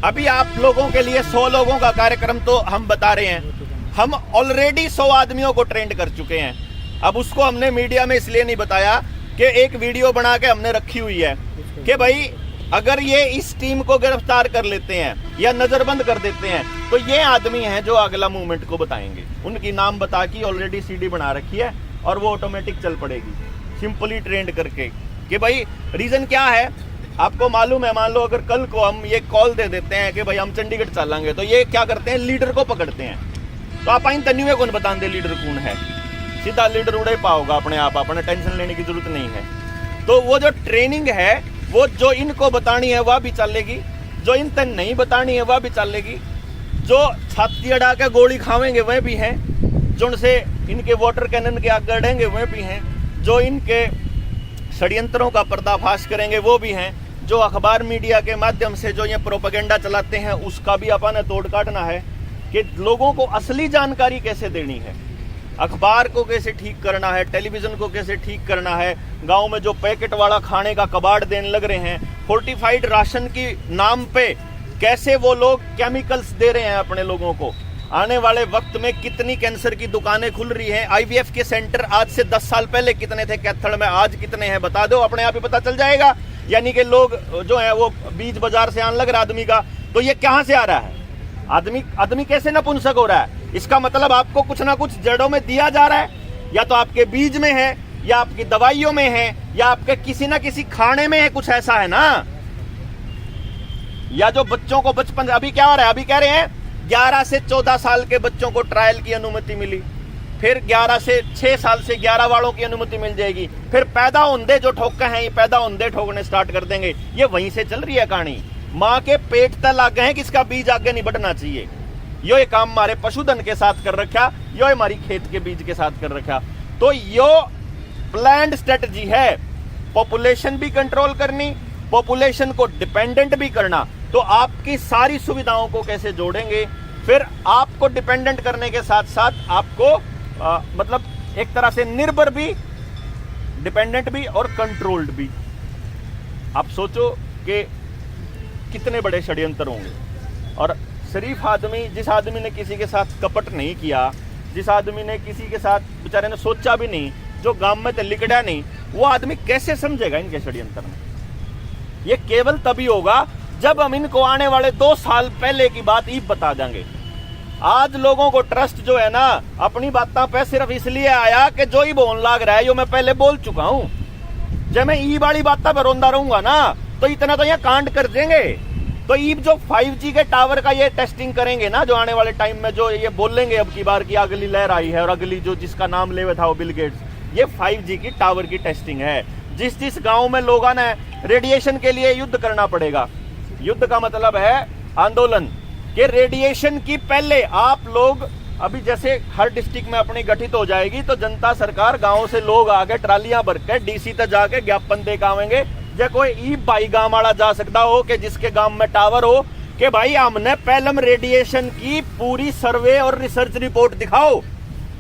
अभी आप लोगों के लिए 100 लोगों का कार्यक्रम तो हम बता रहे हैं। हम ऑलरेडी 100 आदमियों को ट्रेंड कर चुके हैं। अब उसको हमने मीडिया में इसलिए नहीं बताया कि एक वीडियो बना के हमने रखी हुई है कि भाई अगर ये इस टीम को गिरफ्तार कर लेते हैं या नजरबंद कर देते हैं तो ये आदमी हैं जो अगला मूवमेंट को बताएंगे। उनकी नाम बता के ऑलरेडी CD बना रखी है और वो ऑटोमेटिक चल पड़ेगी, सिंपली ट्रेंड करके कि भाई रीजन क्या है। आपको मालूम है, मान लो अगर कल को हम ये कॉल दे देते हैं कि भाई हम चंडीगढ़ चलेंगे, तो ये क्या करते हैं, लीडर को पकड़ते हैं। तो आप इन तन्यू कौन बता दे लीडर कौन है, सीधा लीडर उड़े पाओगा अपने आप, अपने टेंशन लेने की जरूरत नहीं है। तो वो जो ट्रेनिंग है वो जो इनको बतानी है वह भी चलेगी, जो इन तन नहीं बतानी है वह भी चलेगी, जो छाती अड़ा के गोली खावेंगे वह भी हैं, जो उनसे इनके वाटर कैनन के आग गढ़ेंगे वह भी हैं, जो इनके षड्यंत्रों का पर्दाफाश करेंगे वो भी हैं, जो अखबार मीडिया के माध्यम से जो ये प्रोपेगेंडा चलाते हैं उसका भी अपन ने तोड़ काटना है कि लोगों को असली जानकारी कैसे देनी है, अखबार को कैसे ठीक करना है, टेलीविजन को कैसे ठीक करना है। गांव में जो पैकेट वाला खाने का कबाड़ देने लग रहे हैं, फोर्टिफाइड राशन की नाम पे कैसे वो लोग केमिकल्स दे रहे हैं अपने लोगों को, आने वाले वक्त में कितनी कैंसर की दुकानें खुल रही हैं। आईवीएफ के सेंटर आज से 10 साल पहले कितने थे कैथल में, आज कितने हैं बता दो, अपने आप ही पता चल जाएगा। यानी कि लोग जो है वो बीज बाजार से आने लग रहा आदमी का, तो ये कहां से आ रहा है? आदमी कैसे नपुंसक हो रहा है? इसका मतलब आपको कुछ ना कुछ जड़ों में दिया जा रहा है, या तो आपके बीज में है, या आपकी दवाइयों में है, या आपके किसी ना किसी खाने में है, कुछ ऐसा है ना। या जो बच्चों को बचपन, अभी क्या हो रहा है, अभी कह रहे हैं 11 से 14 साल के बच्चों को ट्रायल की अनुमति मिली, फिर 11 से 6 साल से 11 वालों की अनुमति मिल जाएगी, फिर पैदा होंदे जो ठोके हैं ये पैदा होंदे ठोकने स्टार्ट कर देंगे। ये वहीं से चल रही है कहानी। माँ के पेट तक आ गए हैं कि इसका बीज आगे नहीं बढ़ना चाहिए। यो काम हमारे पशुधन के साथ कर रखा, यो हमारी खेत के बीज के साथ कर रखा। तो यो प्लान्ड स्ट्रेटजी है, पॉपुलेशन भी कंट्रोल करनी, पॉपुलेशन को डिपेंडेंट भी करना। तो आपकी सारी सुविधाओं को कैसे जोड़ेंगे, फिर आपको डिपेंडेंट करने के साथ साथ आपको मतलब एक तरह से निर्भर भी, डिपेंडेंट भी और कंट्रोल्ड भी। आप सोचो कि कितने बड़े षड्यंत्र होंगे। और शरीफ आदमी, जिस आदमी ने किसी के साथ कपट नहीं किया, जिस आदमी ने किसी के साथ बेचारे ने सोचा भी नहीं, जो गांव में लिकड़ा नहीं, वो आदमी कैसे समझेगा इनके षड्यंत्र में? ये केवल तभी होगा जब हम इनको आने वाले 2 साल पहले की बात ही बता देंगे। आज लोगों को ट्रस्ट जो है ना अपनी बातों पे सिर्फ इसलिए आया कि जो ही बोल लाग रहा है, जो मैं पहले बोल चुका हूं। जब मैं ई वाली बातों पर रोंदा रहूंगा ना तो इतना तो यहाँ कांड कर देंगे। तो ई जो 5G के टावर का ये टेस्टिंग करेंगे ना, जो आने वाले टाइम में जो ये बोलेंगे अब की बार की अगली लहर आई है और अगली जो जिसका नाम ले था वो बिल गेट्स, ये 5G की टावर की टेस्टिंग है। जिस जिस गांव में लोगों ने रेडिएशन के लिए युद्ध करना पड़ेगा, युद्ध का मतलब है आंदोलन, कि रेडिएशन की पहले आप लोग, अभी जैसे हर डिस्ट्रिक्ट में अपनी गठित हो जाएगी तो जनता सरकार गांव से लोग आगे ट्रालियां भर के डीसी तक जाके ज्ञापन दे आवेंगे। जे कोई ई भाई गांव वाला जा सकता हो कि जिसके गांव में टावर हो कि भाई हमने पहलम रेडिएशन की पूरी सर्वे और रिसर्च रिपोर्ट दिखाओ।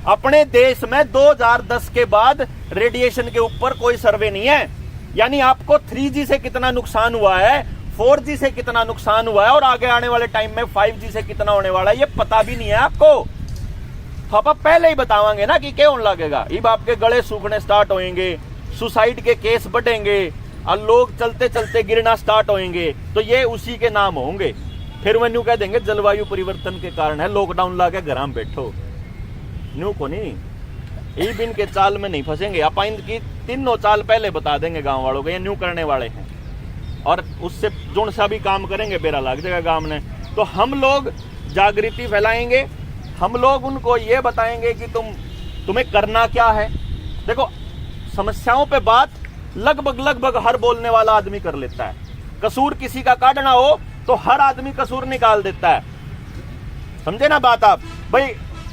अपने देश में 2010 के बाद रेडिएशन के ऊपर कोई सर्वे नहीं है। यानी आपको 3G से कितना नुकसान हुआ है, 4G से कितना नुकसान हुआ है और आगे आने वाले टाइम में 5G से कितना होने वाला है, ये पता भी नहीं है आपको। तो आप पहले ही बतावांगे ना कि क्या होने लगेगा। अब आपके गले सूखने स्टार्ट होंगे, सुसाइड के केस बढ़ेंगे और लोग चलते चलते गिरना स्टार्ट होंगे, तो ये उसी के नाम होंगे। फिर वो न्यू कह देंगे जलवायु परिवर्तन के कारण है, लॉकडाउन ला के घर में बैठो। न्यू को नहीं, ई बिन के चाल में नहीं फंसेंगे। आप इनकी 3 चाल पहले बता देंगे गांव वालों को, ये न्यू करने वाले हैं और उससे जुड़ सा भी काम करेंगे, बेरा लाग जाएगा गांव ने। तो हम लोग जागृति फैलाएंगे, हम लोग उनको ये बताएंगे कि तुम्हें करना क्या है। देखो, समस्याओं पे बात लगभग हर बोलने वाला आदमी कर लेता है। कसूर किसी का काटना हो तो हर आदमी कसूर निकाल देता है, समझे ना बात आप। भाई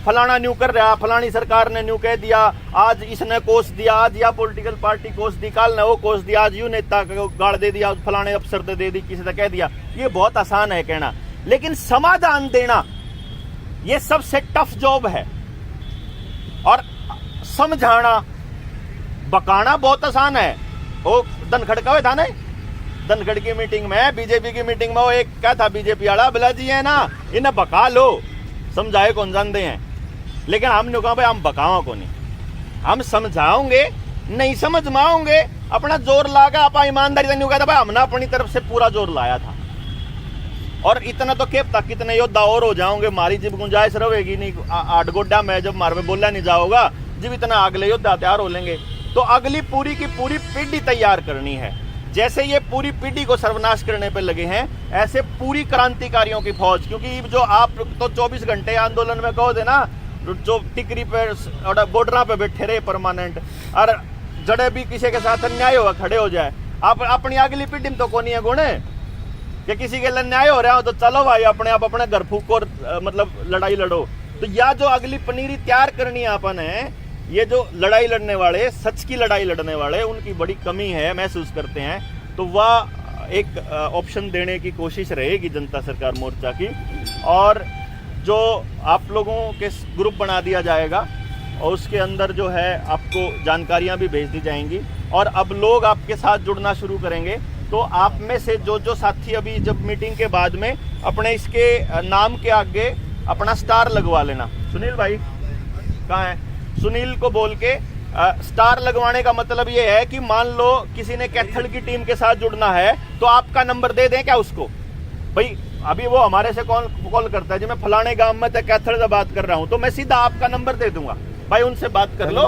फलाना न्यू कर रहा, फलानी सरकार ने न्यू कह दिया, आज इसने कोस दिया, आज या पॉलिटिकल पार्टी कोस दी, कल ने वो कोस दिया, आज यू नेता को गाड़ दे दिया, फलाने अफसर दे दी, किसी ने कह दिया। ये बहुत आसान है कहना, लेकिन समाधान देना ये सबसे टफ जॉब है। और समझाना, बकाना बहुत आसान है। वो धनखड़ का था ना, धनखड़ की मीटिंग में, बीजेपी की मीटिंग में, वो एक क्या था बीजेपी वाला, बिला जी है ना, इन्हें बका लो, समझाए कौन जानते हैं। लेकिन हमने कहा भाई हम बकाओ को नहीं, हम समझाओगे, नहीं समझ में आओगे, अपना जोर लाकर आप ईमानदारी से नहीं कहता भाई हमने अपनी तरफ से पूरा जोर लाया था। और इतना तो केप तक कितने योद्धा और हो जाओगे, मारी जब गुंजाइश रहेगी नहीं 8 गोड्डा में, जब मार में बोला नहीं जाओगा, जब इतना अगले योद्धा तैयार हो लेंगे। तो अगली पूरी की पूरी पीढ़ी तैयार करनी है। जैसे ये पूरी पीढ़ी को सर्वनाश करने पे लगे हैं, ऐसे पूरी क्रांतिकारियों की फौज, क्योंकि जो आप तो 24 घंटे आंदोलन में कहो देना, जो टिकरी पे बॉर्डर पे बैठे रहे परमानेंट, और जड़े भी किसी के साथ अन्याय हुआ खड़े हो जाए, आप अपनी अगली पीढ़ी में तो कौन है गुण कि किसी के लिए अन्याय हो रहा हो तो चलो भाई अपने आप अपने घर फूको और मतलब लड़ाई लड़ो। तो या जो अगली पनीरी तैयार करनी है अपन है, ये जो लड़ाई लड़ने वाले, सच की लड़ाई लड़ने वाले, उनकी बड़ी कमी है महसूस करते हैं। तो वह एक ऑप्शन देने की कोशिश रहेगी जनता सरकार मोर्चा की। और जो आप लोगों के ग्रुप बना दिया जाएगा और उसके अंदर जो है आपको जानकारियां भी भेज दी जाएंगी, और अब लोग आपके साथ जुड़ना शुरू करेंगे। तो आप में से जो साथी अभी जब मीटिंग के बाद में अपने इसके नाम के आगे अपना स्टार लगवा लेना। सुनील भाई कहाँ है? सुनील को बोल के स्टार लगवाने का मतलब ये है कि मान लो किसी ने कैथल की टीम के साथ जुड़ना है तो आपका नंबर दे दें क्या उसको? भाई अभी वो हमारे से कॉल करता है जी मैं फलाने गांव में कैथल से बात कर रहा हूं, तो मैं सीधा आपका नंबर दे दूंगा, भाई उनसे बात कर लो,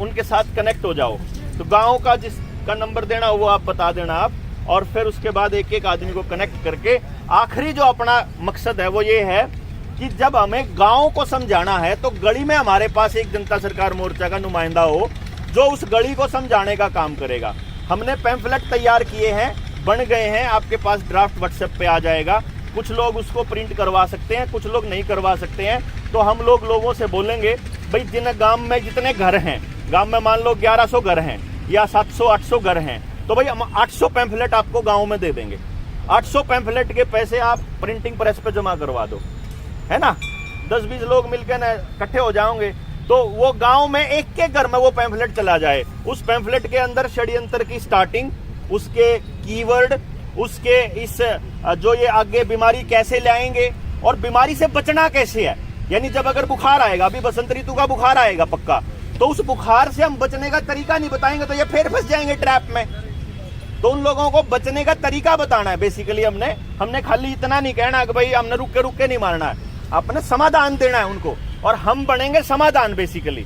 उनके साथ कनेक्ट हो जाओ। तो गांव का जिसका नंबर देना हो वो आप बता देना आप, और फिर उसके बाद एक एक आदमी को कनेक्ट करके आखिरी जो अपना मकसद है वो ये है कि जब हमें गांव को समझाना है तो गली में हमारे पास एक जनता सरकार मोर्चा का नुमाइंदा हो जो उस गली को समझाने का काम करेगा। हमने पैम्फलेट तैयार किए हैं, बन गए हैं, आपके पास ड्राफ्ट व्हाट्सएप पे आ जाएगा। कुछ लोग उसको प्रिंट करवा सकते हैं, कुछ लोग नहीं करवा सकते हैं। तो हम लोग लोगों से बोलेंगे भाई जिन गांव में जितने घर हैं, गांव में मान लो 1100 घर हैं या 700-800 घर हैं, तो भाई हम 800 पैम्फलेट आपको गाँव में दे देंगे। 800 पैम्फलेट के पैसे आप प्रिंटिंग प्रेस पे जमा करवा दो, है ना। 10-20 लोग मिलकर ना इकट्ठे हो जाओगे तो वो गांव में एक के घर में वो पैम्फलेट चला जाए। उस पैम्फलेट के अंदर षड्यंत्र की स्टार्टिंग, उसके कीवर्ड, उसके इस जो ये आगे बीमारी कैसे लाएंगे और बीमारी से बचना कैसे है। यानी जब अगर बुखार आएगा, अभी बसंत ऋतु का बुखार आएगा पक्का, तो उस बुखार से हम बचने का तरीका नहीं बताएंगे तो ये फिर फंस जाएंगे ट्रैप में। तो उन लोगों को बचने का तरीका बताना है बेसिकली। हमने खाली इतना नहीं कहना कि भाई हमने रुक के नहीं मारना है, अपने समाधान देना है उनको, और हम बनेंगे समाधान बेसिकली।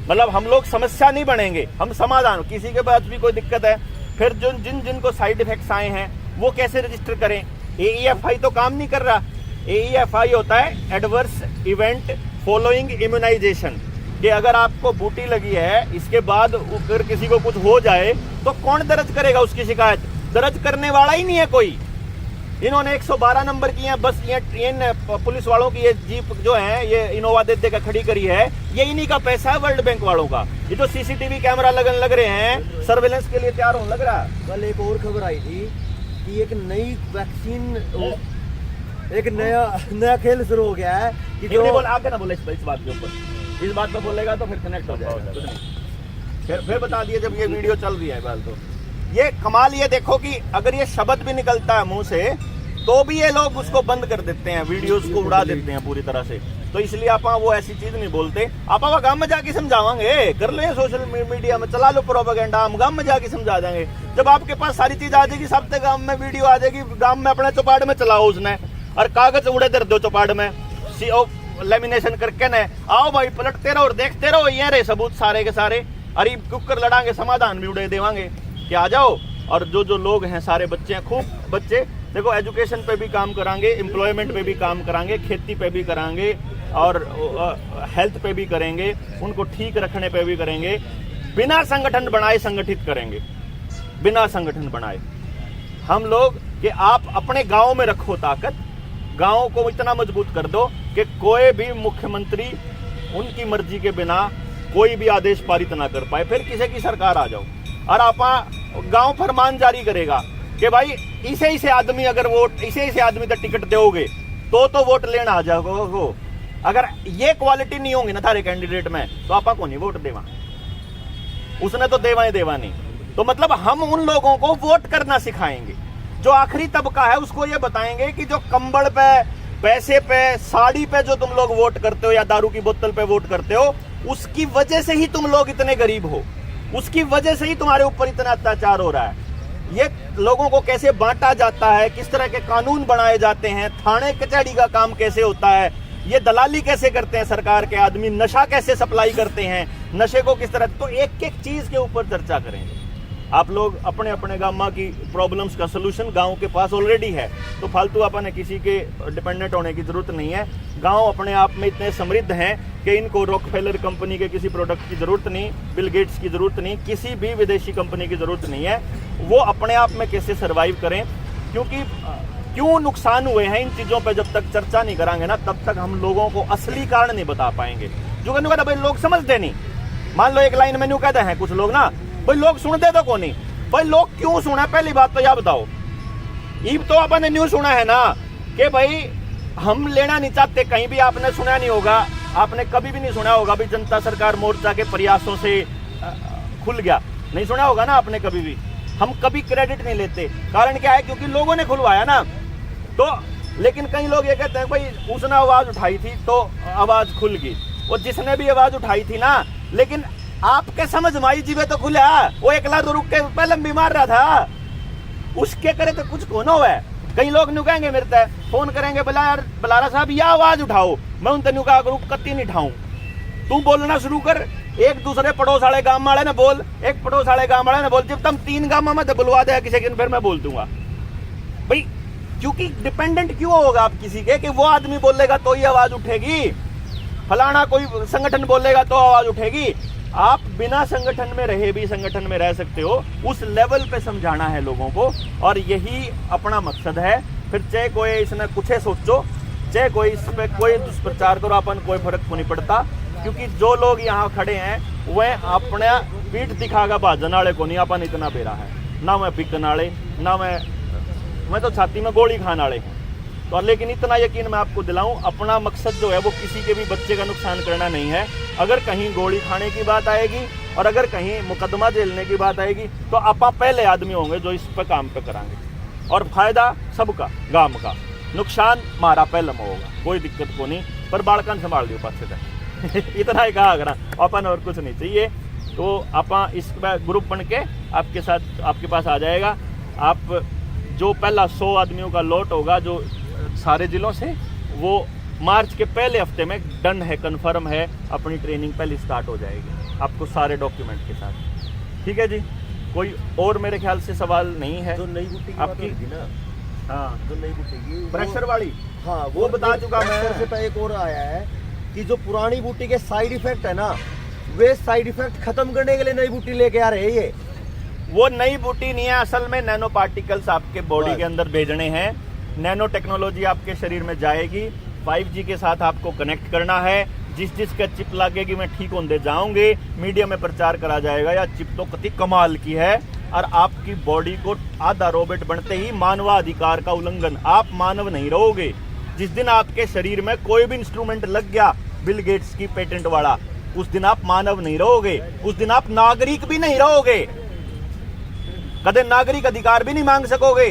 मतलब हम लोग समस्या नहीं बनेंगे, हम समाधान। किसी के पास भी कोई दिक्कत है, फिर जिनको साइड इफेक्ट्स आए हैं वो कैसे रजिस्टर करें। AEFI तो काम नहीं कर रहा। AEFI होता है एडवर्स इवेंट फॉलोइंग इम्यूनाइजेशन, कि अगर आपको बूटी लगी है इसके बाद अगर किसी को कुछ हो जाए तो कौन दर्ज करेगा उसकी शिकायत? दर्ज करने वाला ही नहीं है कोई। इन्होंने 112 नंबर की है, बस ये इन पुलिस वालों की ये जीप जो है ये इनोवा दे का खड़ी करी है, ये इन्हीं का पैसा है, वर्ल्ड बैंक वालों का। ये जो CCTV कैमरा लग रहे हैं सर्वेलेंस के लिए तैयार होने लग रहा है। कल एक और खबर आई थी कि एक नई वैक्सीन, एक नया खेल शुरू हो गया है कि जो बोल आगे ना बोले इस बात के ऊपर, इस बात पर बोलेगा तो फिर कनेक्ट हो जाएगा। फिर बता दिए जब ये वीडियो चल रही है बाल। तो ये कमाल ये देखो कि अगर ये शब्द भी निकलता है मुंह से तो भी ये लोग उसको बंद कर देते हैं, वीडियोस को उड़ा देते हैं पूरी तरह से। तो इसलिए आप वो ऐसी चीज नहीं बोलते। आप गांव में जाके समझावांगे, कर लो सोशल मीडिया में चला लो प्रोपेगेंडा, हम गांव में जाके समझा देंगे। जब आपके पास सारी चीज आ जाएगी, सब तक गांव में वीडियो आ जाएगी, गांव में अपने चौपाड़ में चलाओ उसने, और कागज उड़े दर दो चौपाड़ में लेमिनेशन करके न आओ भाई पलटते रहो और देखते रहो, ये रहे सबूत सारे के सारे। अरे कुकर लड़ांगे, समाधान भी उड़े देवांगे कि आ जाओ। और जो लोग हैं सारे बच्चे हैं, खूब बच्चे देखो, एजुकेशन पे भी काम करांगे, एम्प्लॉयमेंट पे भी काम करांगे, खेती पे भी करांगे, और हेल्थ पे भी करेंगे, उनको ठीक रखने पे भी करेंगे। बिना संगठन बनाए संगठित करेंगे, बिना संगठन बनाए हम लोग कि आप अपने गांव में रखो ताकत, गांव को इतना मजबूत कर दो कि कोई भी मुख्यमंत्री उनकी मर्जी के बिना कोई भी आदेश पारित ना कर पाए, फिर किसी की सरकार आ जाओ। और आप गांव फरमान जारी करेगा कि भाई इसे आदमी अगर वोट इसे आदमी तक टिकट दोगे तो वोट लेना आ जाओ। अगर ये क्वालिटी नहीं होगी ना थारे कैंडिडेट में तो आपा को नहीं वोट देवा, उसने तो देवा नहीं। तो मतलब हम उन लोगों को वोट करना सिखाएंगे। जो आखिरी तबका है उसको ये बताएंगे कि जो कंबल पे, पैसे पे, साड़ी पे जो तुम लोग वोट करते हो या दारू की बोतल पे वोट करते हो, उसकी वजह से ही तुम लोग इतने गरीब हो, उसकी वजह से ही तुम्हारे ऊपर इतना अत्याचार हो रहा है। ये लोगों को कैसे बांटा जाता है, किस तरह के कानून बनाए जाते हैं, थाने कचहरी का काम कैसे होता है, ये दलाली कैसे करते हैं सरकार के आदमी, नशा कैसे सप्लाई करते हैं, नशे को किस तरह, तो एक एक चीज के ऊपर चर्चा करेंगे। आप लोग अपने अपने गांव की प्रॉब्लम्स का सलूशन गांव के पास ऑलरेडी है, तो फालतू अपन किसी के डिपेंडेंट होने की जरूरत नहीं है। गांव अपने आप में इतने समृद्ध हैं कि इनको रॉकफेलर कंपनी के किसी प्रोडक्ट की जरूरत नहीं, बिल गेट्स की जरूरत नहीं, किसी भी विदेशी कंपनी की जरूरत नहीं है। वो अपने आप में कैसे सर्वाइव करें, क्योंकि क्यों नुकसान हुए हैं इन चीज़ों पर जब तक चर्चा नहीं करांगे ना, तब तक हम लोगों को असली कारण नहीं बता पाएंगे। जो कहने भाई लोग समझते नहीं, मान लो एक लाइन में न्यू कहते हैं कुछ लोग ना, भाई लोग सुनते तो कौन नहीं, भाई लोग क्यों सुना, पहली बात तो यह बताओ। ईब तो अपन ने न्यूज सुना है ना कि भाई हम लेना नहीं चाहते, कहीं भी आपने सुना नहीं होगा, आपने कभी भी नहीं सुना होगा भी जनता सरकार मोर्चा के प्रयासों से खुल गया, नहीं सुना होगा ना आपने कभी भी। हम कभी क्रेडिट नहीं लेते, कारण क्या है, क्योंकि लोगों ने खुलवाया ना। तो लेकिन कई लोग ये कहते हैं भाई उसने आवाज उठाई थी तो आवाज खुल गई, वो जिसने भी आवाज उठाई थी ना, लेकिन आपके समझ में आई जीवे तो खुला, वो एकला तो रुक के पहले बीमार रहा था, उसके करे तो कुछ कौन हुआ है। कई लोग न्यू कहेंगे मेरे तय फोन करेंगे, बलारा साहब यह आवाज उठाओ, मैं उन तेन कहा करूँ कत्ती नहीं उठाऊं, तू बोलना शुरू कर, एक दूसरे पड़ोस वाले गांव वाले ने बोल, एक पड़ोस वाले गांव वाले ने बोल, जब तुम 3 गांव में बुलवा दे किसी दिन फिर मैं बोल दूंगा भाई, क्योंकि डिपेंडेंट क्यों होगा आप किसी के कि वो आदमी बोलेगा तो ही आवाज उठेगी, फलाना कोई संगठन बोलेगा तो आवाज उठेगी। आप बिना संगठन में रहे भी संगठन में रह सकते हो, उस लेवल पे समझाना है लोगों को, और यही अपना मकसद है। फिर चाहे कोई इसने कुछ सोचो, चाहे कोई इस पे कोई दुष्प्रचार करो, अपन कोई फर्क को नहीं पड़ता, क्योंकि जो लोग यहाँ खड़े हैं वह अपने पीठ दिखागा भाजन वाले को नहीं, अपन इतना बेरा है ना, मैं बिकन वाले ना, मैं तो छाती में गोली खाने वाले हूँ। तो लेकिन इतना यकीन मैं आपको दिलाऊं, अपना मकसद जो है वो किसी के भी बच्चे का नुकसान करना नहीं है। अगर कहीं गोली खाने की बात आएगी और अगर कहीं मुकदमा झेलने की बात आएगी तो आप पहले आदमी होंगे जो इस पे काम पे कराएंगे, और फायदा सबका, गांव का, नुकसान हमारा पहले में होगा, कोई दिक्कत को नहीं, पर बालकन संभाल लियो पास से इतना ही कहा करा अपन, और कुछ नहीं चाहिए। तो आप इस ग्रुप बन के आपके साथ आपके पास आ जाएगा, आप जो पहला 100 आदमियों का लॉट होगा जो सारे जिलों से, वो मार्च के पहले हफ्ते में डन है, कंफर्म है, अपनी ट्रेनिंग पहले स्टार्ट हो जाएगी आपको सारे डॉक्यूमेंट के साथ। ठीक है जी, कोई और मेरे ख्याल से सवाल नहीं है। जो नई बूटी की आपकी बात होगी ना, हाँ, जो नई बूटी की प्रेशर वाली, हाँ वो बता चुका मैं। प्रेशर से पहले एक और आया है कि जो पुरानी बूटी के साइड इफेक्ट है ना, वे साइड इफेक्ट खत्म करने के लिए नई बूटी लेके आ रहे हैं। ये वो नई बूटी नहीं है, असल में नैनो पार्टिकल्स आपके बॉडी के अंदर भेजने हैं, नैनो टेक्नोलॉजी आपके शरीर में जाएगी, 5G के साथ आपको कनेक्ट करना है, जिस का चिप लगेगी मैं ठीक होंगे जाऊंगे, मीडिया में प्रचार करा जाएगा, या चिप तो कति कमाल की है, और आपकी बॉडी को आधा रोबोट बनते ही मानवाधिकार का उल्लंघन, आप मानव नहीं रहोगे। जिस दिन आपके शरीर में कोई भी इंस्ट्रूमेंट लग गया बिल गेट्स की पेटेंट वाला, उस दिन आप मानव नहीं रहोगे, उस दिन आप नागरिक भी नहीं रहोगे, कदे नागरिक अधिकार भी नहीं मांग सकोगे।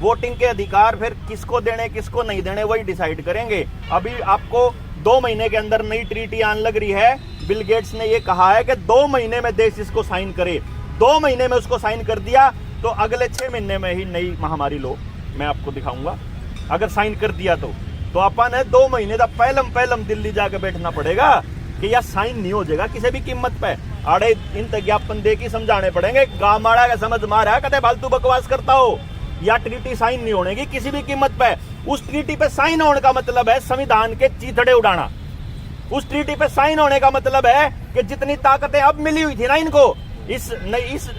वोटिंग के अधिकार फिर किसको देने किसको नहीं देने वही डिसाइड करेंगे। अभी आपको 2 महीने के अंदर नई ट्रीटी आने लग रही है, बिल गेट्स ने ये कहा है कि 2 महीने में देश इसको साइन करे, 2 महीने में उसको साइन कर दिया तो अगले 6 महीने में ही नई महामारी लो, मैं आपको दिखाऊंगा, अगर साइन कर दिया तो अपन है 2 महीने का पहलम दिल्ली जाके बैठना पड़ेगा कि यह साइन नहीं हो जाएगा किसी भी कीमत पे, आड़े इन ज्ञापन दे के समझाने पड़ेंगे, गाँव मारा का समझ मारा कदे फालतू बकवास करता हो, या ट्रीटी साइन नहीं होने की किसी भी कीमत पे। उस ट्रीटी पे साइन होने का मतलब है संविधान के चीथड़े उड़ाना, उस ट्रीटी पे साइन होने का मतलब है कि जितनी ताकतें अब मिली हुई थी ना इनको इस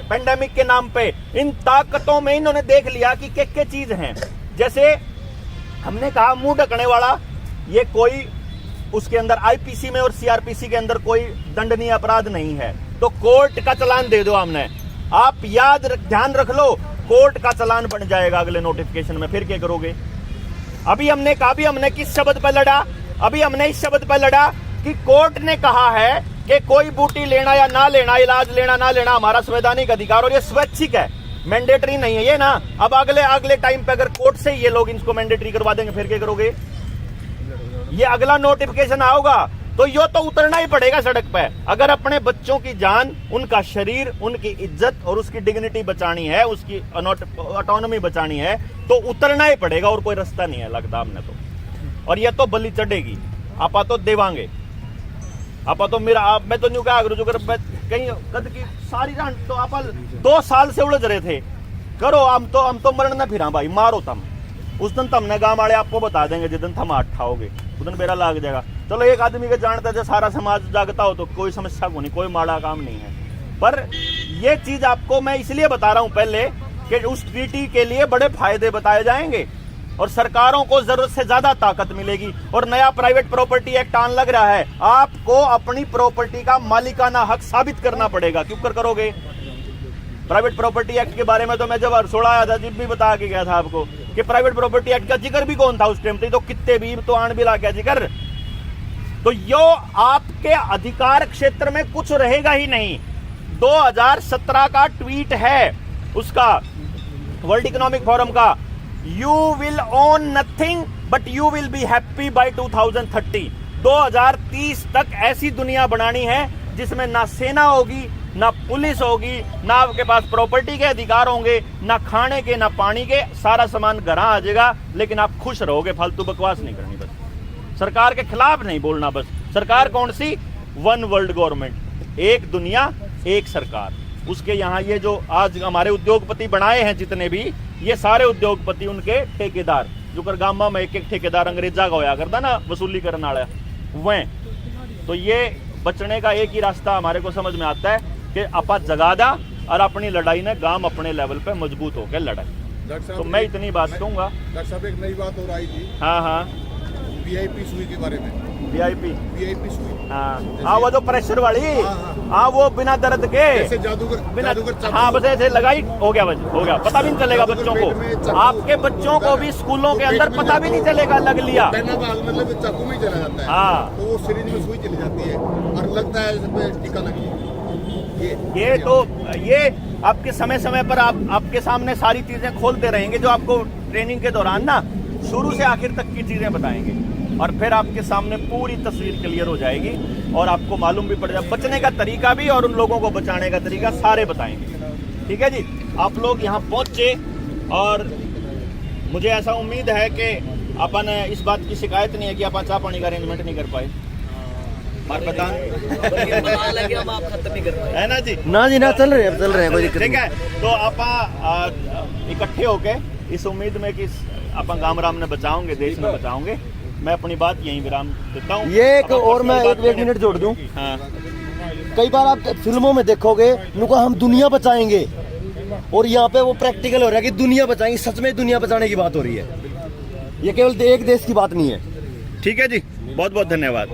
पेंडेमिक के नाम पे, इन ताकतों में इन्होंने देख लिया कि क्या चीज हैं। जैसे हमने कहा मुंह ढकने वाला, ये कोई उसके अंदर आईपीसी में और सीआरपीसी के अंदर कोई दंडनीय अपराध नहीं है, तो कोर्ट का चालान दे दो हमने, आप ध्यान रख लो, कोर्ट का चालान बन जाएगा अगले नोटिफिकेशन में, फिर क्या करोगे। अभी हमने कहा, अभी हमने किस शब्द पर लड़ा, अभी हमने इस शब्द पर लड़ा कि कोर्ट ने कहा है कि कोई बूटी लेना या ना लेना, इलाज लेना ना लेना हमारा संवैधानिक अधिकार, और ये स्वैच्छिक है, मैंडेटरी नहीं है ये ना। अब अगले टाइम पे अगर कोर्ट से ये लोग इसको मैंडेटरी करवा देंगे फिर क्या करोगे। ये अगला नोटिफिकेशन आओगा तो यो तो उतरना ही पड़ेगा सड़क पे। अगर अपने बच्चों की जान, उनका शरीर, उनकी इज्जत और उसकी डिग्निटी बचानी है, उसकी ऑटोनॉमी बचानी है, तो उतरना ही पड़ेगा, और कोई रास्ता नहीं है लगता हमने तो। और ये तो बलि चढ़ेगी, आपा तो देवांगे, आपा तो मेरा मैं तो न्यू क्या कहीं कद की सारी जान तो आप 2 साल से उलझ रहे थे, करो हम तो मरण न फिरा भाई, मारो तुम, उस दिन तुमने गांव वाले आपको बता देंगे, जिस दिन थम हाथ खाओगे उस दिन बेरा लाग जाएगा। चलो एक आदमी के जानता है सारा समाज जागता हो तो कोई समस्या को नहीं, कोई माड़ा काम नहीं है, पर ये चीज आपको मैं इसलिए बता रहा हूं पहले कि उस ट्रीटी के लिए बड़े फायदे बताए जाएंगे और सरकारों को जरूरत से ज्यादा ताकत मिलेगी। और नया प्राइवेट प्रॉपर्टी एक्ट आने लग रहा है, आपको अपनी प्रॉपर्टी का मालिकाना हक साबित करना पड़ेगा। क्यों करोगे? प्राइवेट प्रॉपर्टी एक्ट के बारे में तो मैं जब 16 आया था जिब भी बता के गया था आपको कि प्राइवेट प्रॉपर्टी एक्ट का जिक्र भी कौन था उस टाइम, तो कितने भी तो आन भी ला गया जिक्र। तो यो आपके अधिकार क्षेत्र में कुछ रहेगा ही नहीं। 2017 का ट्वीट है उसका, वर्ल्ड इकोनॉमिक फोरम का, you will own nothing but you will be happy by 2030। 2030 तक ऐसी दुनिया बनानी है जिसमें ना सेना होगी, ना पुलिस होगी, ना आपके पास प्रॉपर्टी के अधिकार होंगे, ना खाने के, ना पानी के, सारा सामान घर आ जाएगा, लेकिन आप खुश रहोगे। फालतू बकवास नहीं करनी, बस सरकार के खिलाफ नहीं बोलना। बस सरकार कौन सी? वन वर्ल्ड गवर्नमेंट, एक दुनिया एक सरकार। उसके यहाँ ये जो आज हमारे उद्योगपति बनाए हैं जितने भी, ये सारे उद्योगपति उनके ठेकेदार, जो कर गामा में एक ठेकेदार अंग्रेजा का होया करता ना, वसूली करने वाला वह। तो ये बचने का एक ही रास्ता हमारे को समझ में आता है कि आपा जगादा और अपनी लड़ाई ने गांव अपने लेवल पे मजबूत होकर लड़ाई। तो मैं इतनी बात कहूंगा। डॉक्टर साहब एक नई बात और आई थी। हाँ हाँ, वीआईपी सुई के बारे में। वीआईपी सुई। हाँ वो जो प्रेशर वाली, हाँ वो बिना दर्द के, जैसे जादूगर हाँ बस ऐसे लगाई, हो गया बस, हो गया, पता भी नहीं चलेगा बच्चों को। आपके बच्चों को भी स्कूलों के अंदर पता भी नहीं चलेगा, लग लिया मतलब चाकू में चला जाता है। हाँ, तो वो सिरिंज में सुई चली जाती है और लगता है इस पे टीका लगी है। ये तो ये आपके समय समय पर आपके सामने सारी चीजें खोलते रहेंगे, जो आपको ट्रेनिंग के दौरान ना शुरू से आखिर तक की चीजें बताएंगे, और फिर आपके सामने पूरी तस्वीर क्लियर हो जाएगी और आपको मालूम भी पड़ जाएगा बचने का तरीका भी, और उन लोगों को बचाने का तरीका सारे बताएंगे। ठीक है जी, आप लोग यहाँ पहुंचे और मुझे ऐसा उम्मीद है कि अपन इस बात की शिकायत नहीं है कि अपन चाह पानी का अरेंजमेंट नहीं कर पाए। और बता हम आप खत्म नहीं कर पाए, है ना जी? ना जी ना, चल रहे हैं, कोई दिक्कत ठीक नहीं। है, तो आप इकट्ठे होके इस उम्मीद में कि अपन गांव राम ने बचाओगे, देश में बचाओगे, मैं अपनी बात यहीं विराम देता हूँ। ये एक और मैं एक मिनट जोड़ दूं। हाँ, कई बार आप फिल्मों में देखोगे उनको हम दुनिया बचाएंगे, और यहाँ पे वो प्रैक्टिकल हो रहा है कि दुनिया बचाएंगे, सच में दुनिया बचाने की बात हो रही है। ये केवल एक देश की बात नहीं है। ठीक है जी, बहुत बहुत धन्यवाद।